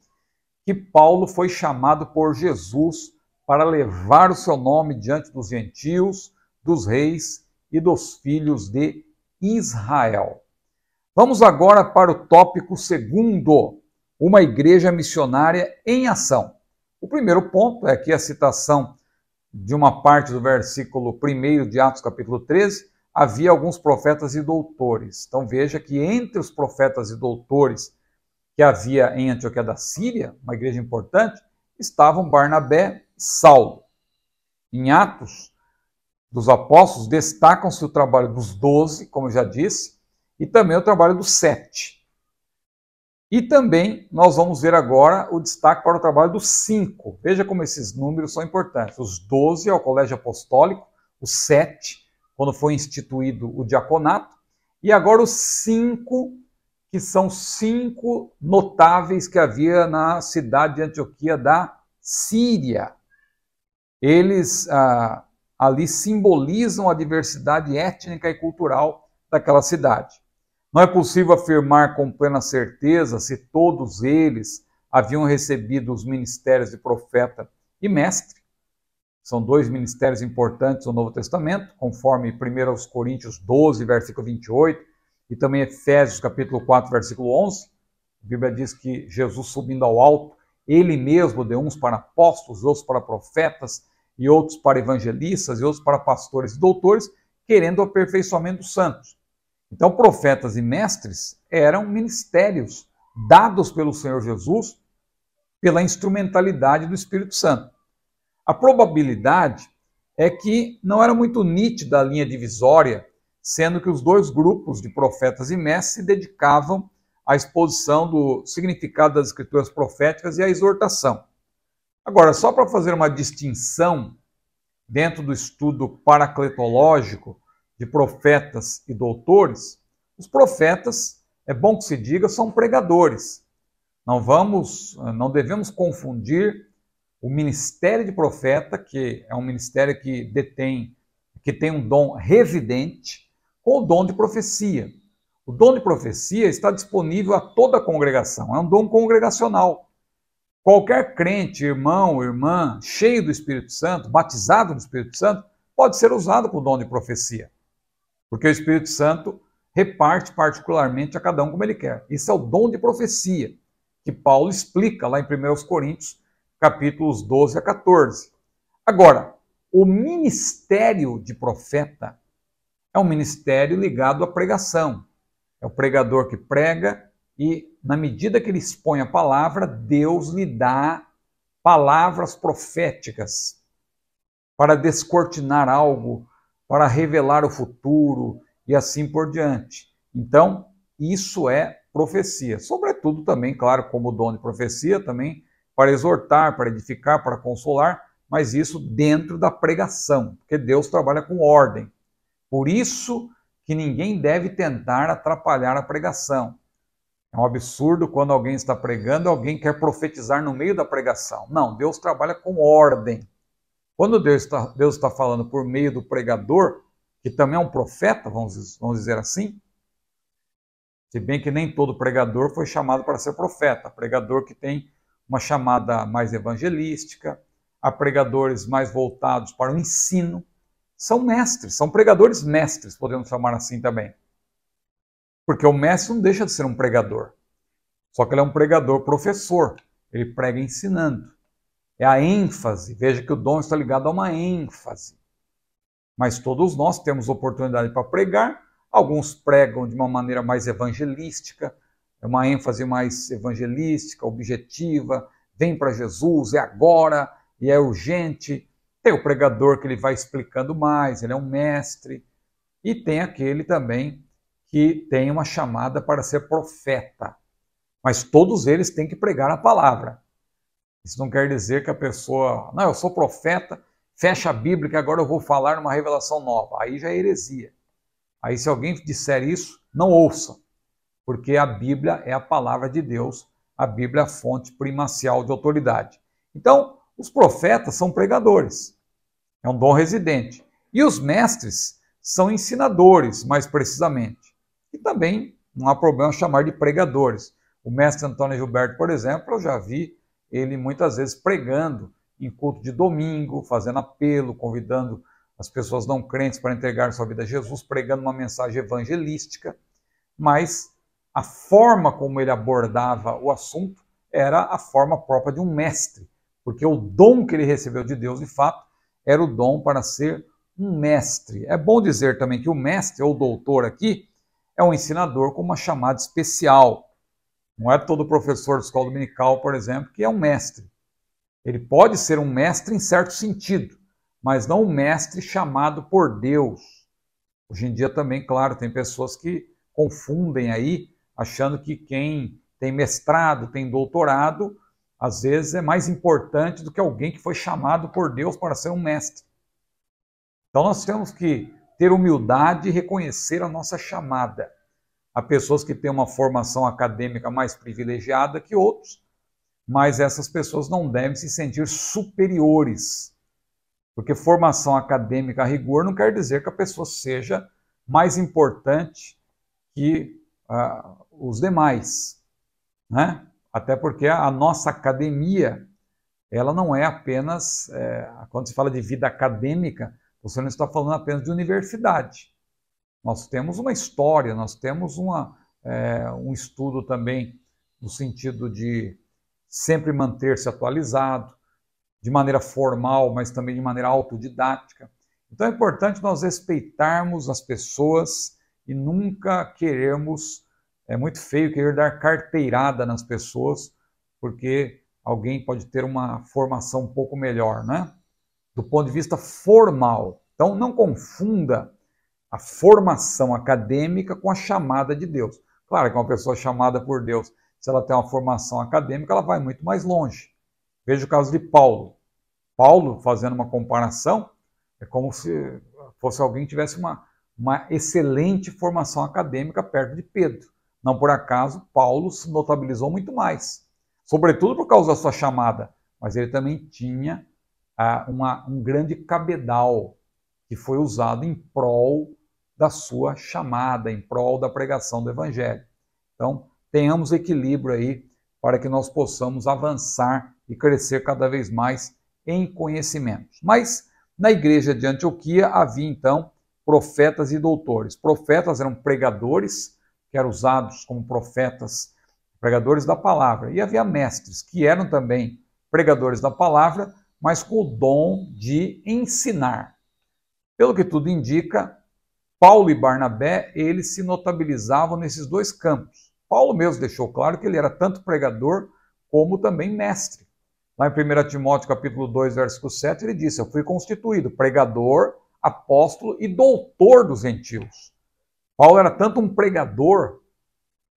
que Paulo foi chamado por Jesus para levar o seu nome diante dos gentios, dos reis e dos filhos de Israel. Vamos agora para o tópico segundo, uma igreja missionária em ação. O primeiro ponto é aqui a citação de uma parte do versículo 1 de Atos capítulo 13, havia alguns profetas e doutores. Então veja que entre os profetas e doutores que havia em Antioquia da Síria, uma igreja importante, estavam Barnabé e Saulo. Em Atos dos Apóstolos, destacam-se o trabalho dos 12, como eu já disse, e também o trabalho dos 7. E também nós vamos ver agora o destaque para o trabalho dos 5. Veja como esses números são importantes. Os 12 é o colégio apostólico, os 7, quando foi instituído o diaconato, e agora os 5, que são 5 notáveis que havia na cidade de Antioquia da Síria. Eles ali simbolizam a diversidade étnica e cultural daquela cidade. Não é possível afirmar com plena certeza se todos eles haviam recebido os ministérios de profeta e mestre. São 2 ministérios importantes no Novo Testamento, conforme 1 Coríntios 12, versículo 28, e também Efésios capítulo 4, versículo 11. A Bíblia diz que Jesus subindo ao alto, ele mesmo deu uns para apóstolos, outros para profetas, e outros para evangelistas, e outros para pastores e doutores, querendo o aperfeiçoamento dos santos. Então, profetas e mestres eram ministérios dados pelo Senhor Jesus pela instrumentalidade do Espírito Santo. A probabilidade é que não era muito nítida a linha divisória, sendo que os dois grupos de profetas e mestres se dedicavam à exposição do significado das escrituras proféticas e à exortação. Agora, só para fazer uma distinção dentro do estudo paracletológico de profetas e doutores, os profetas, é bom que se diga, são pregadores. Não devemos confundir o ministério de profeta, que é um ministério que tem um dom residente, com o dom de profecia. O dom de profecia está disponível a toda a congregação, é um dom congregacional. Qualquer crente, irmão, irmã, cheio do Espírito Santo, batizado no Espírito Santo, pode ser usado com o dom de profecia, porque o Espírito Santo reparte particularmente a cada um como ele quer. Isso é o dom de profecia, que Paulo explica lá em 1 Coríntios, capítulos 12 a 14. Agora, o ministério de profeta é um ministério ligado à pregação. É o pregador que prega e, na medida que ele expõe a palavra, Deus lhe dá palavras proféticas para descortinar algo, para revelar o futuro e assim por diante. Então, isso é profecia. Sobretudo também, claro, como dom de profecia, também para exortar, para edificar, para consolar, mas isso dentro da pregação, porque Deus trabalha com ordem. Por isso que ninguém deve tentar atrapalhar a pregação. É um absurdo quando alguém está pregando e alguém quer profetizar no meio da pregação. Não, Deus trabalha com ordem. Quando Deus está falando por meio do pregador, que também é um profeta, vamos dizer assim, se bem que nem todo pregador foi chamado para ser profeta. Pregador que tem uma chamada mais evangelística, há pregadores mais voltados para o ensino, são mestres, são pregadores mestres, podemos chamar assim também. Porque o mestre não deixa de ser um pregador, só que ele é um pregador professor, ele prega ensinando. É a ênfase, veja que o dom está ligado a uma ênfase. Mas todos nós temos oportunidade para pregar, alguns pregam de uma maneira mais evangelística, uma ênfase mais evangelística, objetiva, vem para Jesus, é agora e é urgente. Tem o pregador que ele vai explicando mais, ele é um mestre. E tem aquele também que tem uma chamada para ser profeta. Mas todos eles têm que pregar a palavra. Isso não quer dizer que a pessoa, não, eu sou profeta, fecha a Bíblia que agora eu vou falar uma revelação nova. Aí já é heresia. Aí se alguém disser isso, não ouça, porque a Bíblia é a palavra de Deus, a Bíblia é a fonte primacial de autoridade. Então, os profetas são pregadores, é um dom residente. E os mestres são ensinadores, mais precisamente. E também não há problema chamar de pregadores. O mestre Antônio Gilberto, por exemplo, eu já vi ele muitas vezes pregando em culto de domingo, fazendo apelo, convidando as pessoas não crentes para entregar sua vida a Jesus, pregando uma mensagem evangelística, mas a forma como ele abordava o assunto era a forma própria de um mestre, porque o dom que ele recebeu de Deus, de fato, era o dom para ser um mestre. É bom dizer também que o mestre, ou doutor aqui, é um ensinador com uma chamada especial. Não é todo professor de escola dominical, por exemplo, que é um mestre. Ele pode ser um mestre em certo sentido, mas não um mestre chamado por Deus. Hoje em dia também, claro, tem pessoas que confundem aí, achando que quem tem mestrado, tem doutorado, às vezes é mais importante do que alguém que foi chamado por Deus para ser um mestre. Então nós temos que ter humildade e reconhecer a nossa chamada. Há pessoas que têm uma formação acadêmica mais privilegiada que outros, mas essas pessoas não devem se sentir superiores, porque formação acadêmica a rigor não quer dizer que a pessoa seja mais importante que os demais, né? Até porque a nossa academia, ela não é apenas, quando se fala de vida acadêmica, você não está falando apenas de universidade. Nós temos uma história, nós temos um estudo também no sentido de sempre manter-se atualizado, de maneira formal, mas também de maneira autodidática. Então é importante nós respeitarmos as pessoas e nunca querermos, é muito feio querer dar carteirada nas pessoas, porque alguém pode ter uma formação um pouco melhor, né? do ponto de vista formal. Então, não confunda a formação acadêmica com a chamada de Deus. Claro que uma pessoa chamada por Deus, se ela tem uma formação acadêmica, ela vai muito mais longe. Veja o caso de Paulo. Paulo, fazendo uma comparação, é como se fosse alguém que tivesse uma excelente formação acadêmica perto de Pedro. Não por acaso, Paulo se notabilizou muito mais, sobretudo por causa da sua chamada, mas ele também tinha um grande cabedal que foi usado em prol da sua chamada, em prol da pregação do Evangelho. Então, tenhamos equilíbrio aí para que nós possamos avançar e crescer cada vez mais em conhecimentos. Mas na igreja de Antioquia havia então profetas e doutores. Profetas eram pregadores, que eram usados como profetas, pregadores da palavra. E havia mestres, que eram também pregadores da palavra, mas com o dom de ensinar. Pelo que tudo indica, Paulo e Barnabé, eles se notabilizavam nesses dois campos. Paulo mesmo deixou claro que ele era tanto pregador como também mestre. Lá em 1 Timóteo capítulo 2, versículo 7, ele disse: eu fui constituído pregador, apóstolo e doutor dos gentios. Paulo era tanto um pregador,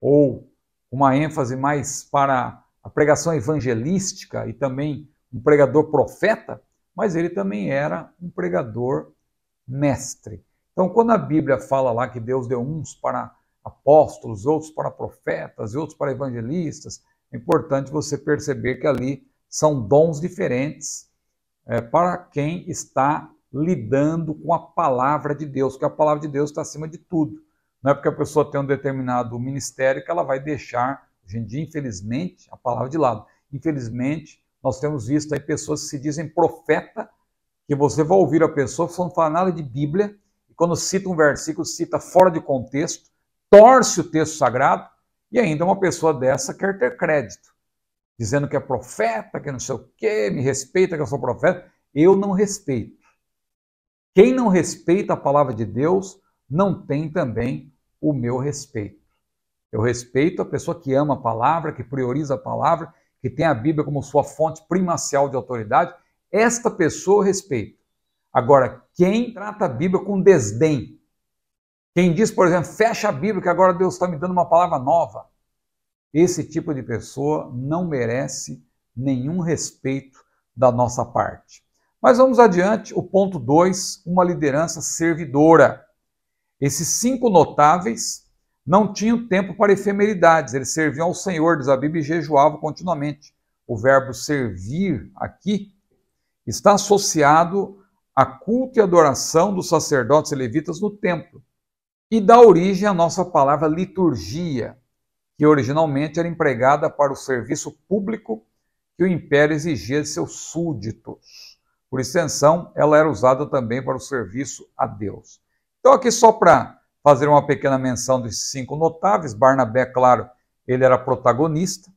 ou uma ênfase mais para a pregação evangelística e também um pregador profeta, mas ele também era um pregador mestre. Então, quando a Bíblia fala lá que Deus deu uns para apóstolos, outros para profetas e outros para evangelistas, é importante você perceber que ali são dons diferentes para quem está lidando com a palavra de Deus, porque a palavra de Deus está acima de tudo. Não é porque a pessoa tem um determinado ministério que ela vai deixar, hoje em dia, infelizmente, a palavra de lado. Infelizmente, nós temos visto aí pessoas que se dizem profeta, que você vai ouvir a pessoa que não fala nada de Bíblia, e quando cita um versículo, cita fora de contexto, torce o texto sagrado, e ainda uma pessoa dessa quer ter crédito, dizendo que é profeta, que não sei o quê, me respeita que eu sou profeta. Eu não respeito. Quem não respeita a palavra de Deus não tem também o meu respeito. Eu respeito a pessoa que ama a palavra, que prioriza a palavra, que tem a Bíblia como sua fonte primacial de autoridade. Esta pessoa eu respeito. Agora, quem trata a Bíblia com desdém, quem diz, por exemplo, fecha a Bíblia que agora Deus está me dando uma palavra nova, esse tipo de pessoa não merece nenhum respeito da nossa parte. Mas vamos adiante, o ponto 2, uma liderança servidora. Esses 5 notáveis não tinham tempo para efemeridades, eles serviam ao Senhor, diz a Bíblia, e jejuavam continuamente. O verbo servir aqui está associado a culto e adoração dos sacerdotes e levitas no templo e dá origem à nossa palavra liturgia, que originalmente era empregada para o serviço público que o império exigia de seus súditos. Por extensão, ela era usada também para o serviço a Deus. Então, aqui só para fazer uma pequena menção desses 5 notáveis, Barnabé, claro, ele era protagonista,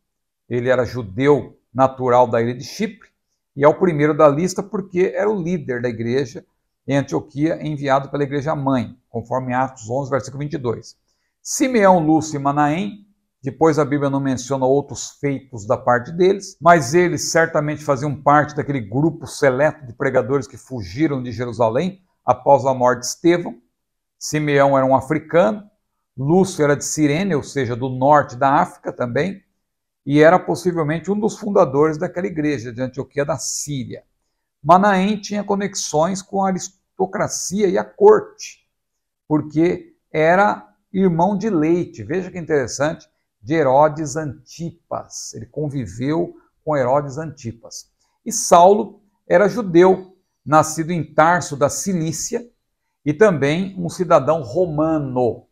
ele era judeu natural da ilha de Chipre, e é o primeiro da lista porque era o líder da igreja em Antioquia, enviado pela igreja mãe, conforme Atos 11, versículo 22. Simeão, Lúcio e Manaém, depois a Bíblia não menciona outros feitos da parte deles, mas eles certamente faziam parte daquele grupo seleto de pregadores que fugiram de Jerusalém após a morte de Estevão. Simeão era um africano, Lúcio era de Cirene, ou seja, do norte da África também, e era possivelmente um dos fundadores daquela igreja de Antioquia da Síria. Manaém tinha conexões com a aristocracia e a corte, porque era irmão de leite, veja que interessante, de Herodes Antipas. Ele conviveu com Herodes Antipas. E Saulo era judeu, nascido em Tarso da Cilícia, e também um cidadão romano.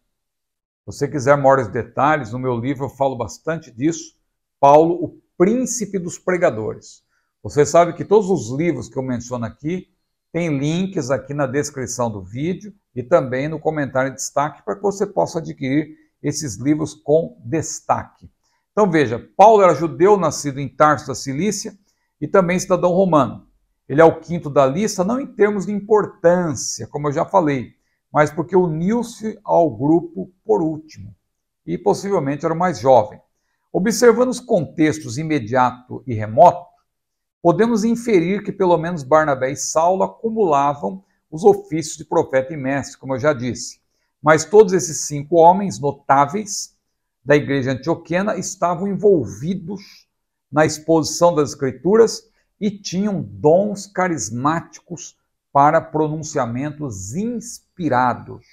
Se você quiser maiores detalhes, no meu livro eu falo bastante disso. Paulo, o príncipe dos pregadores. Você sabe que todos os livros que eu menciono aqui tem links aqui na descrição do vídeo e também no comentário de destaque para que você possa adquirir esses livros com destaque. Então veja, Paulo era judeu, nascido em Tarso da Cilícia e também cidadão romano. Ele é o 5º da lista, não em termos de importância, como eu já falei, mas porque uniu-se ao grupo por último e possivelmente era o mais jovem. Observando os contextos imediato e remoto, podemos inferir que pelo menos Barnabé e Saulo acumulavam os ofícios de profeta e mestre, como eu já disse. Mas todos esses 5 homens notáveis da igreja antioquena estavam envolvidos na exposição das Escrituras e tinham dons carismáticos para pronunciamentos inspirados.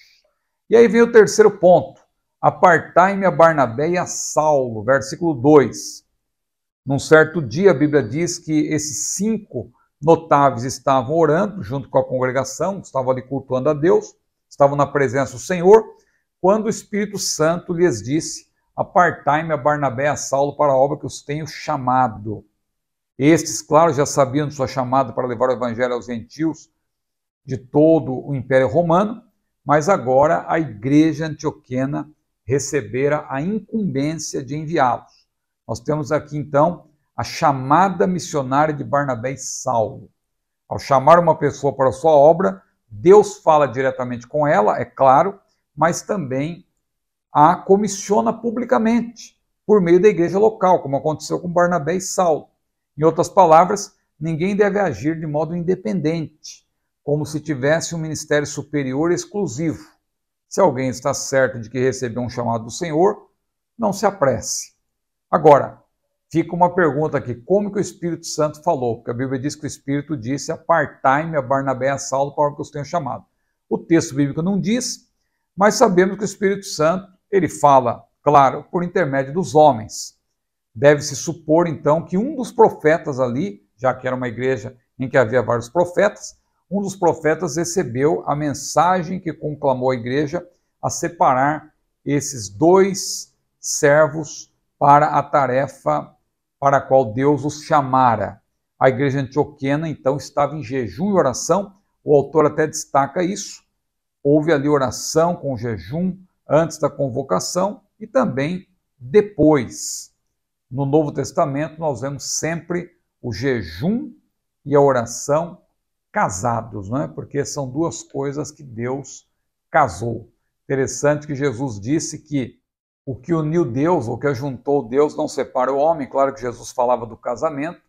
E aí vem o terceiro ponto. Apartai-me a Barnabé e a Saulo, versículo 2. Num certo dia, a Bíblia diz que esses 5 notáveis estavam orando junto com a congregação, estavam ali cultuando a Deus, estavam na presença do Senhor, quando o Espírito Santo lhes disse: apartai-me a Barnabé e a Saulo para a obra que os tenho chamado. Estes, claro, já sabiam de sua chamada para levar o evangelho aos gentios de todo o Império Romano, mas agora a igreja antioquena recebera a incumbência de enviá-los. Nós temos aqui, então, a chamada missionária de Barnabé e Saulo. Ao chamar uma pessoa para a sua obra, Deus fala diretamente com ela, é claro, mas também a comissiona publicamente, por meio da igreja local, como aconteceu com Barnabé e Saulo. Em outras palavras, ninguém deve agir de modo independente, como se tivesse um ministério superior exclusivo. Se alguém está certo de que recebeu um chamado do Senhor, não se apresse. Agora, fica uma pergunta aqui: como que o Espírito Santo falou? Porque a Bíblia diz que o Espírito disse: apartai-me a Barnabé e a Saulo para o que os tenho chamado. O texto bíblico não diz, mas sabemos que o Espírito Santo, ele fala, claro, por intermédio dos homens. Deve-se supor, então, que um dos profetas ali, já que era uma igreja em que havia vários profetas, um dos profetas recebeu a mensagem que conclamou a igreja a separar esses 2 servos para a tarefa para a qual Deus os chamara. A igreja antioquena, então, estava em jejum e oração. O autor até destaca isso. Houve ali oração com jejum antes da convocação e também depois. No Novo Testamento, nós vemos sempre o jejum e a oração casados, não é? Porque são 2 coisas que Deus casou. Interessante que Jesus disse que o que uniu Deus, o que ajuntou Deus, não separa o homem. Claro que Jesus falava do casamento,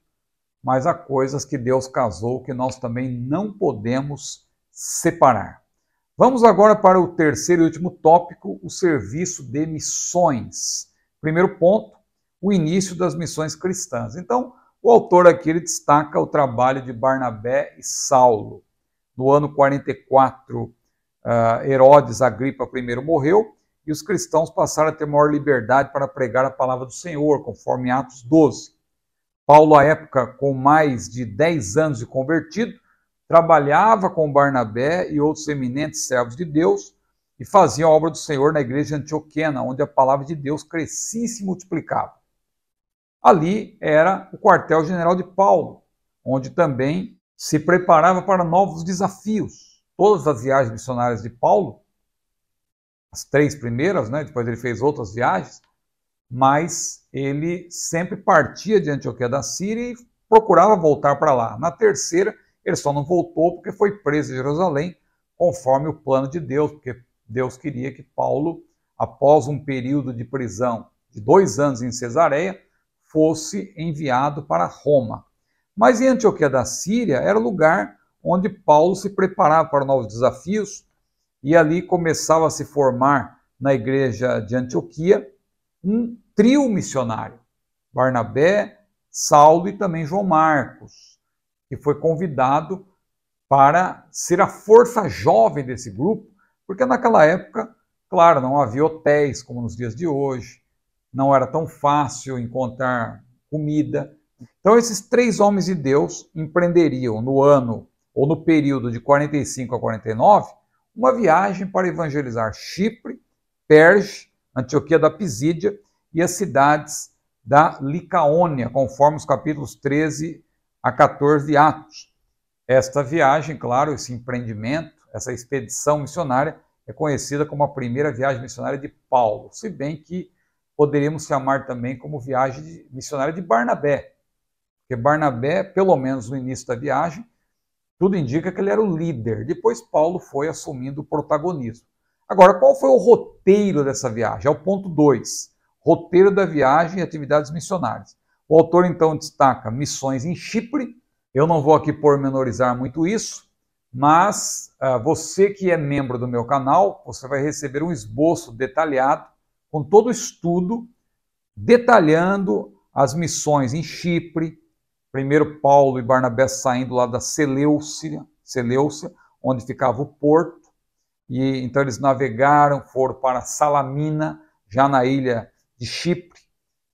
mas há coisas que Deus casou que nós também não podemos separar. Vamos agora para o terceiro e último tópico, o serviço de missões. Primeiro ponto, o início das missões cristãs. Então, o autor aqui ele destaca o trabalho de Barnabé e Saulo. No ano 44, Herodes Agripa I morreu e os cristãos passaram a ter maior liberdade para pregar a palavra do Senhor, conforme Atos 12. Paulo, à época, com mais de 10 anos de convertido, trabalhava com Barnabé e outros eminentes servos de Deus e faziam a obra do Senhor na igreja antioquena, onde a palavra de Deus crescia e se multiplicava. Ali era o quartel-general de Paulo, onde também se preparava para novos desafios. Todas as viagens missionárias de Paulo, as 3 primeiras, né? Depois ele fez outras viagens, mas ele sempre partia de Antioquia da Síria e procurava voltar para lá. Na terceira, ele só não voltou porque foi preso em Jerusalém, conforme o plano de Deus, porque Deus queria que Paulo, após um período de prisão de 2 anos em Cesareia, fosse enviado para Roma. Mas em Antioquia da Síria era o lugar onde Paulo se preparava para novos desafios e ali começava a se formar na igreja de Antioquia um trio missionário, Barnabé, Saulo e também João Marcos, que foi convidado para ser a força jovem desse grupo, porque naquela época, claro, não havia hotéis como nos dias de hoje, não era tão fácil encontrar comida. Então esses 3 homens de Deus empreenderiam no ano ou no período de 45 a 49 uma viagem para evangelizar Chipre, Perge, Antioquia da Pisídia e as cidades da Licaônia, conforme os capítulos 13 a 14 de Atos. Esta viagem, claro, esse empreendimento, essa expedição missionária é conhecida como a primeira viagem missionária de Paulo, se bem que poderíamos chamar também como viagem missionária de Barnabé, porque Barnabé, pelo menos no início da viagem, tudo indica que ele era o líder. Depois Paulo foi assumindo o protagonismo. Agora, qual foi o roteiro dessa viagem? É o ponto 2. Roteiro da viagem e atividades missionárias. O autor então destaca missões em Chipre. Eu não vou aqui pormenorizar muito isso, mas você que é membro do meu canal, você vai receber um esboço detalhado, com todo o estudo, detalhando as missões em Chipre, primeiro Paulo e Barnabé saindo lá da Seleucia, onde ficava o porto, e então eles navegaram, foram para Salamina, já na ilha de Chipre.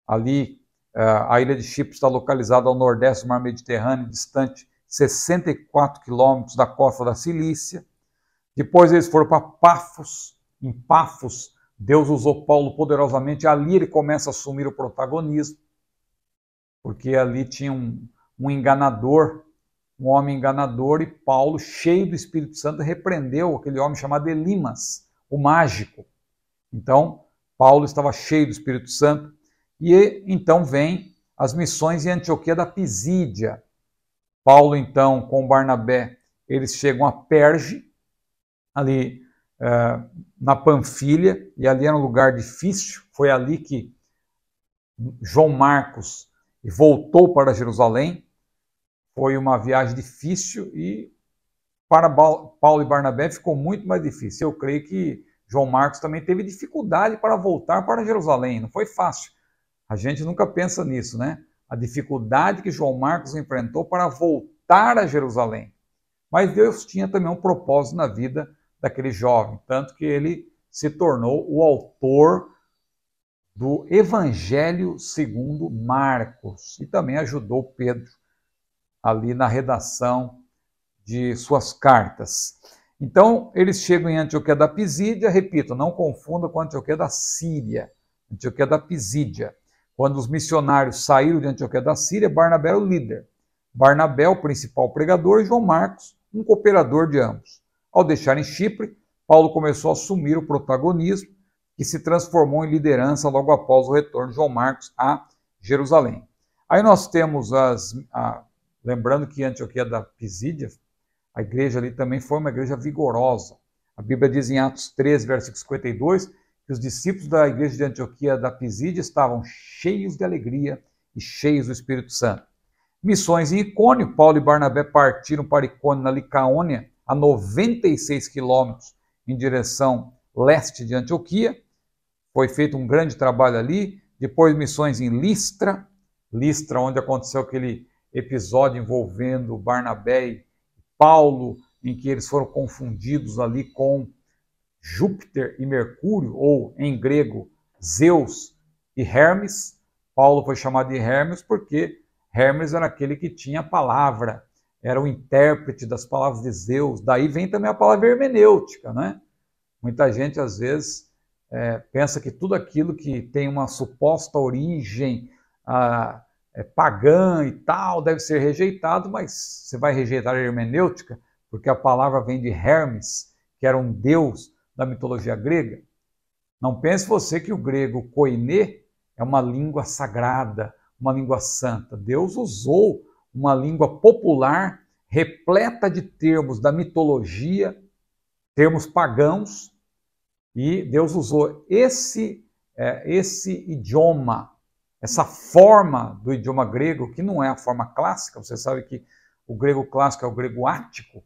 Ali, a ilha de Chipre está localizada ao nordeste do mar Mediterrâneo, distante 64 quilômetros da costa da Cilícia. Depois eles foram para Pafos. Em Pafos, Deus usou Paulo poderosamente. Ali ele começa a assumir o protagonismo, porque ali tinha um enganador, um homem enganador, e Paulo, cheio do Espírito Santo, repreendeu aquele homem chamado Elimas, o mágico. Então, Paulo estava cheio do Espírito Santo, e então vem as missões em Antioquia da Pisídia. Paulo, então, com Barnabé, eles chegam a Perge, ali na Panfilha, e ali era um lugar difícil. Foi ali que João Marcos voltou para Jerusalém. Foi uma viagem difícil e para Paulo e Barnabé ficou muito mais difícil. Eu creio que João Marcos também teve dificuldade para voltar para Jerusalém. Não foi fácil. A gente nunca pensa nisso, né? A dificuldade que João Marcos enfrentou para voltar a Jerusalém. Mas Deus tinha também um propósito na vida daquele jovem, tanto que ele se tornou o autor do Evangelho segundo Marcos e também ajudou Pedro ali na redação de suas cartas. Então, eles chegam em Antioquia da Pisídia, repito, não confunda com Antioquia da Síria, Antioquia da Pisídia. Quando os missionários saíram de Antioquia da Síria, Barnabé era o líder. Barnabé, o principal pregador, e João Marcos, um cooperador de ambos. Ao deixarem Chipre, Paulo começou a assumir o protagonismo, que se transformou em liderança logo após o retorno de João Marcos a Jerusalém. Aí nós temos lembrando que Antioquia da Pisídia, a igreja ali também foi uma igreja vigorosa. A Bíblia diz em Atos 13, versículo 52, que os discípulos da igreja de Antioquia da Pisídia estavam cheios de alegria e cheios do Espírito Santo. Missões em Icônio, Paulo e Barnabé partiram para Icônio, na Licaônia, a 96 quilômetros em direção leste de Antioquia. Foi feito um grande trabalho ali. Depois missões em Listra, onde aconteceu aquele episódio envolvendo Barnabé e Paulo, em que eles foram confundidos ali com Júpiter e Mercúrio, ou em grego, Zeus e Hermes. Paulo foi chamado de Hermes porque Hermes era aquele que tinha a palavra, era o intérprete das palavras de Zeus. Daí vem também a palavra hermenêutica, né? Muita gente, às vezes, pensa que tudo aquilo que tem uma suposta origem pagã e tal deve ser rejeitado, mas você vai rejeitar a hermenêutica porque a palavra vem de Hermes, que era um deus da mitologia grega. Não pense você que o grego koiné é uma língua sagrada, uma língua santa. Deus usou uma língua popular repleta de termos da mitologia, termos pagãos, e Deus usou esse idioma, essa forma do idioma grego, que não é a forma clássica. Você sabe que o grego clássico é o grego ático,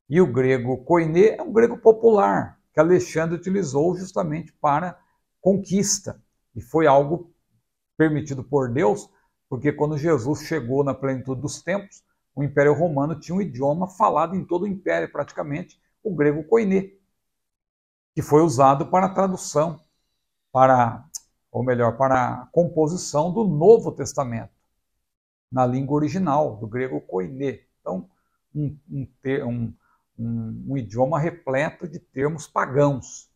e o grego koiné é um grego popular, que Alexandre utilizou justamente para conquista. E foi algo permitido por Deus, porque quando Jesus chegou na plenitude dos tempos, o Império Romano tinha um idioma falado em todo o Império, praticamente, o grego koiné, que foi usado para a tradução, para a composição do Novo Testamento, na língua original, do grego koiné. Então, um idioma repleto de termos pagãos,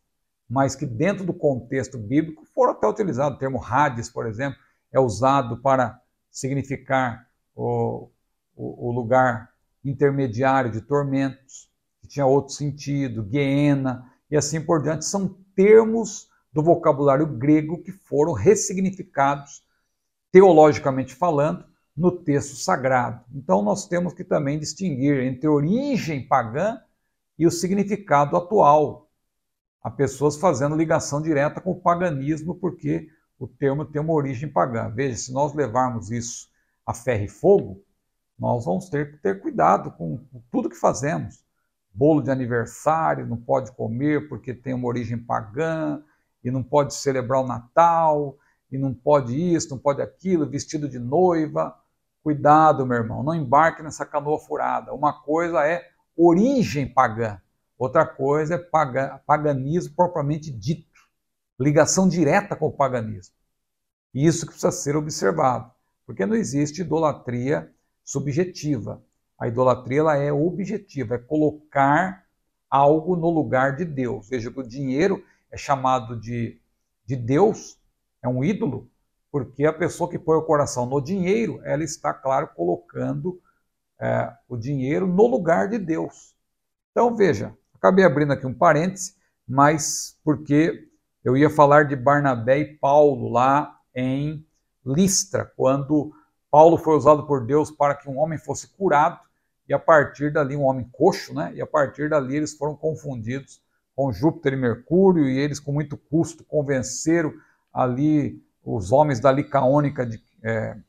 mas que dentro do contexto bíblico foram até utilizados. O termo Hades, por exemplo, é usado para significar o lugar intermediário de tormentos, que tinha outro sentido, Guiena, e assim por diante. São termos do vocabulário grego que foram ressignificados, teologicamente falando, no texto sagrado. Então nós temos que também distinguir entre a origem pagã e o significado atual. Há pessoas fazendo ligação direta com o paganismo, porque o termo tem uma origem pagã. Veja, se nós levarmos isso a ferro e fogo, nós vamos ter que ter cuidado com tudo que fazemos. Bolo de aniversário não pode comer porque tem uma origem pagã, e não pode celebrar o Natal, e não pode isso, não pode aquilo, vestido de noiva. Cuidado, meu irmão, não embarque nessa canoa furada. Uma coisa é origem pagã, outra coisa é paganismo propriamente dito, ligação direta com o paganismo. E isso que precisa ser observado, porque não existe idolatria subjetiva. A idolatria ela é objetiva, é colocar algo no lugar de Deus. Veja que o dinheiro é chamado de Deus, é um ídolo, porque a pessoa que põe o coração no dinheiro, ela está, claro, colocando o dinheiro no lugar de Deus. Então, veja, acabei abrindo aqui um parêntese, mas porque eu ia falar de Barnabé e Paulo lá em Listra, quando Paulo foi usado por Deus para que um homem fosse curado, e a partir dali, um homem coxo, né? E a partir dali eles foram confundidos com Júpiter e Mercúrio, e eles com muito custo convenceram ali os homens da Licaônica,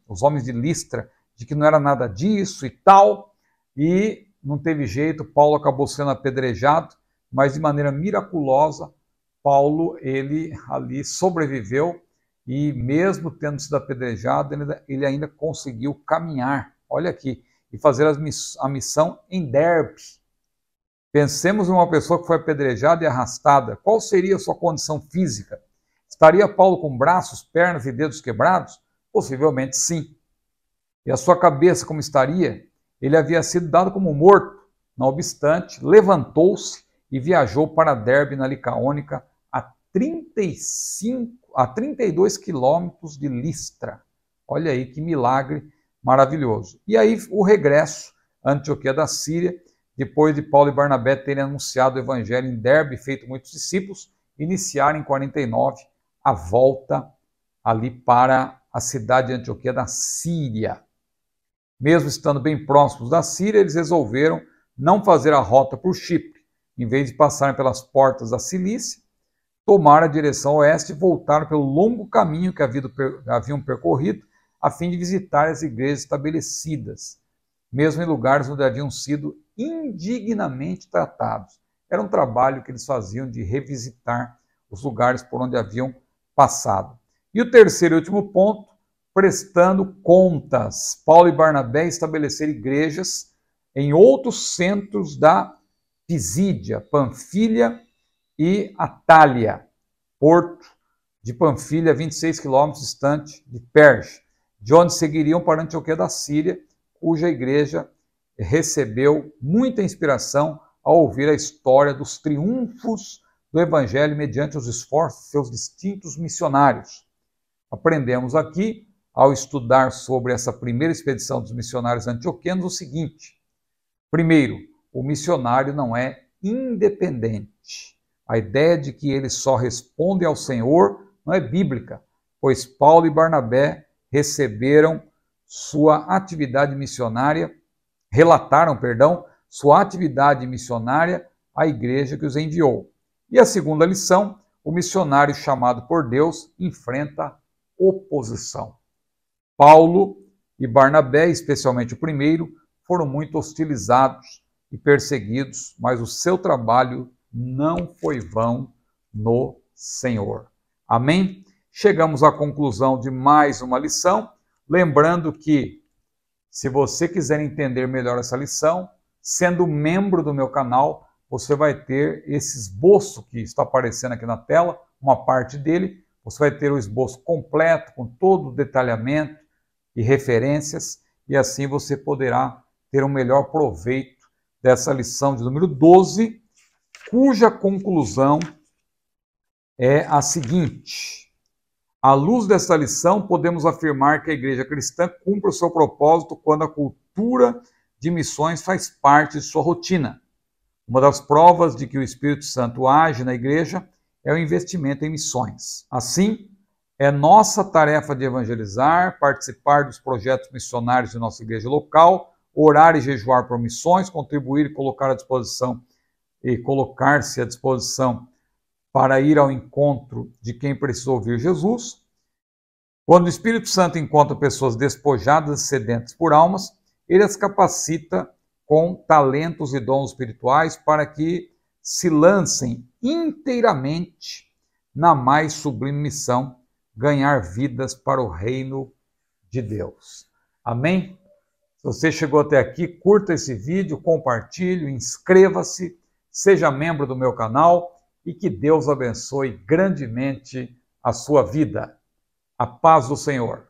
os homens de Listra, de que não era nada disso e tal, e não teve jeito, Paulo acabou sendo apedrejado, mas de maneira miraculosa, Paulo, ele ali sobreviveu, e mesmo tendo sido apedrejado, ele ainda conseguiu caminhar, olha aqui, e fazer a missão em Derbe. Pensemos em uma pessoa que foi apedrejada e arrastada, qual seria a sua condição física? Estaria Paulo com braços, pernas e dedos quebrados? Possivelmente sim. E a sua cabeça como estaria? Ele havia sido dado como morto. Não obstante, levantou-se e viajou para Derbe, na Licaônica, a 32 quilômetros de Listra. Olha aí que milagre maravilhoso. E aí o regresso a Antioquia da Síria, depois de Paulo e Barnabé terem anunciado o evangelho em Derbe, feito muitos discípulos, iniciaram em 49 a volta ali para a cidade de Antioquia da Síria. Mesmo estando bem próximos da Síria, eles resolveram não fazer a rota por Chipre. Em vez de passarem pelas portas da Cilícia, tomaram a direção oeste e voltaram pelo longo caminho que haviam percorrido, a fim de visitar as igrejas estabelecidas, mesmo em lugares onde haviam sido indignamente tratados. Era um trabalho que eles faziam de revisitar os lugares por onde haviam passado. E o terceiro e último ponto, prestando contas. Paulo e Barnabé estabeleceram igrejas em outros centros da Pisídia, Panfilha e Atália, porto de Panfilha, 26 quilômetros distante de Perge, de onde seguiriam para Antioquia da Síria, cuja igreja recebeu muita inspiração ao ouvir a história dos triunfos do Evangelho mediante os esforços de seus distintos missionários. Aprendemos aqui, ao estudar sobre essa primeira expedição dos missionários antioquianos, o seguinte: primeiro, o missionário não é independente. A ideia de que ele só responde ao Senhor não é bíblica, pois Paulo e Barnabé relataram sua atividade missionária à igreja que os enviou. E a segunda lição, o missionário chamado por Deus enfrenta oposição. Paulo e Barnabé, especialmente o primeiro, foram muito hostilizados e perseguidos, mas o seu trabalho não foi vão no Senhor. Amém? Chegamos à conclusão de mais uma lição, lembrando que, se você quiser entender melhor essa lição, sendo membro do meu canal, você vai ter esse esboço que está aparecendo aqui na tela, uma parte dele, você vai ter o esboço completo, com todo o detalhamento e referências, e assim você poderá ter um melhor proveito dessa lição de número 12, cuja conclusão é a seguinte: à luz dessa lição, podemos afirmar que a igreja cristã cumpre o seu propósito quando a cultura de missões faz parte de sua rotina. Uma das provas de que o Espírito Santo age na igreja é o investimento em missões. Assim, é nossa tarefa de evangelizar, participar dos projetos missionários de nossa igreja local, orar e jejuar por missões, contribuir e colocar-se à disposição para ir ao encontro de quem precisa ouvir Jesus, Quando o Espírito Santo encontra pessoas despojadas e sedentas por almas, ele as capacita com talentos e dons espirituais para que se lancem inteiramente na mais sublime missão, ganhar vidas para o reino de Deus. Amém? Se você chegou até aqui, curta esse vídeo, compartilhe, inscreva-se, seja membro do meu canal e que Deus abençoe grandemente a sua vida. A paz do Senhor.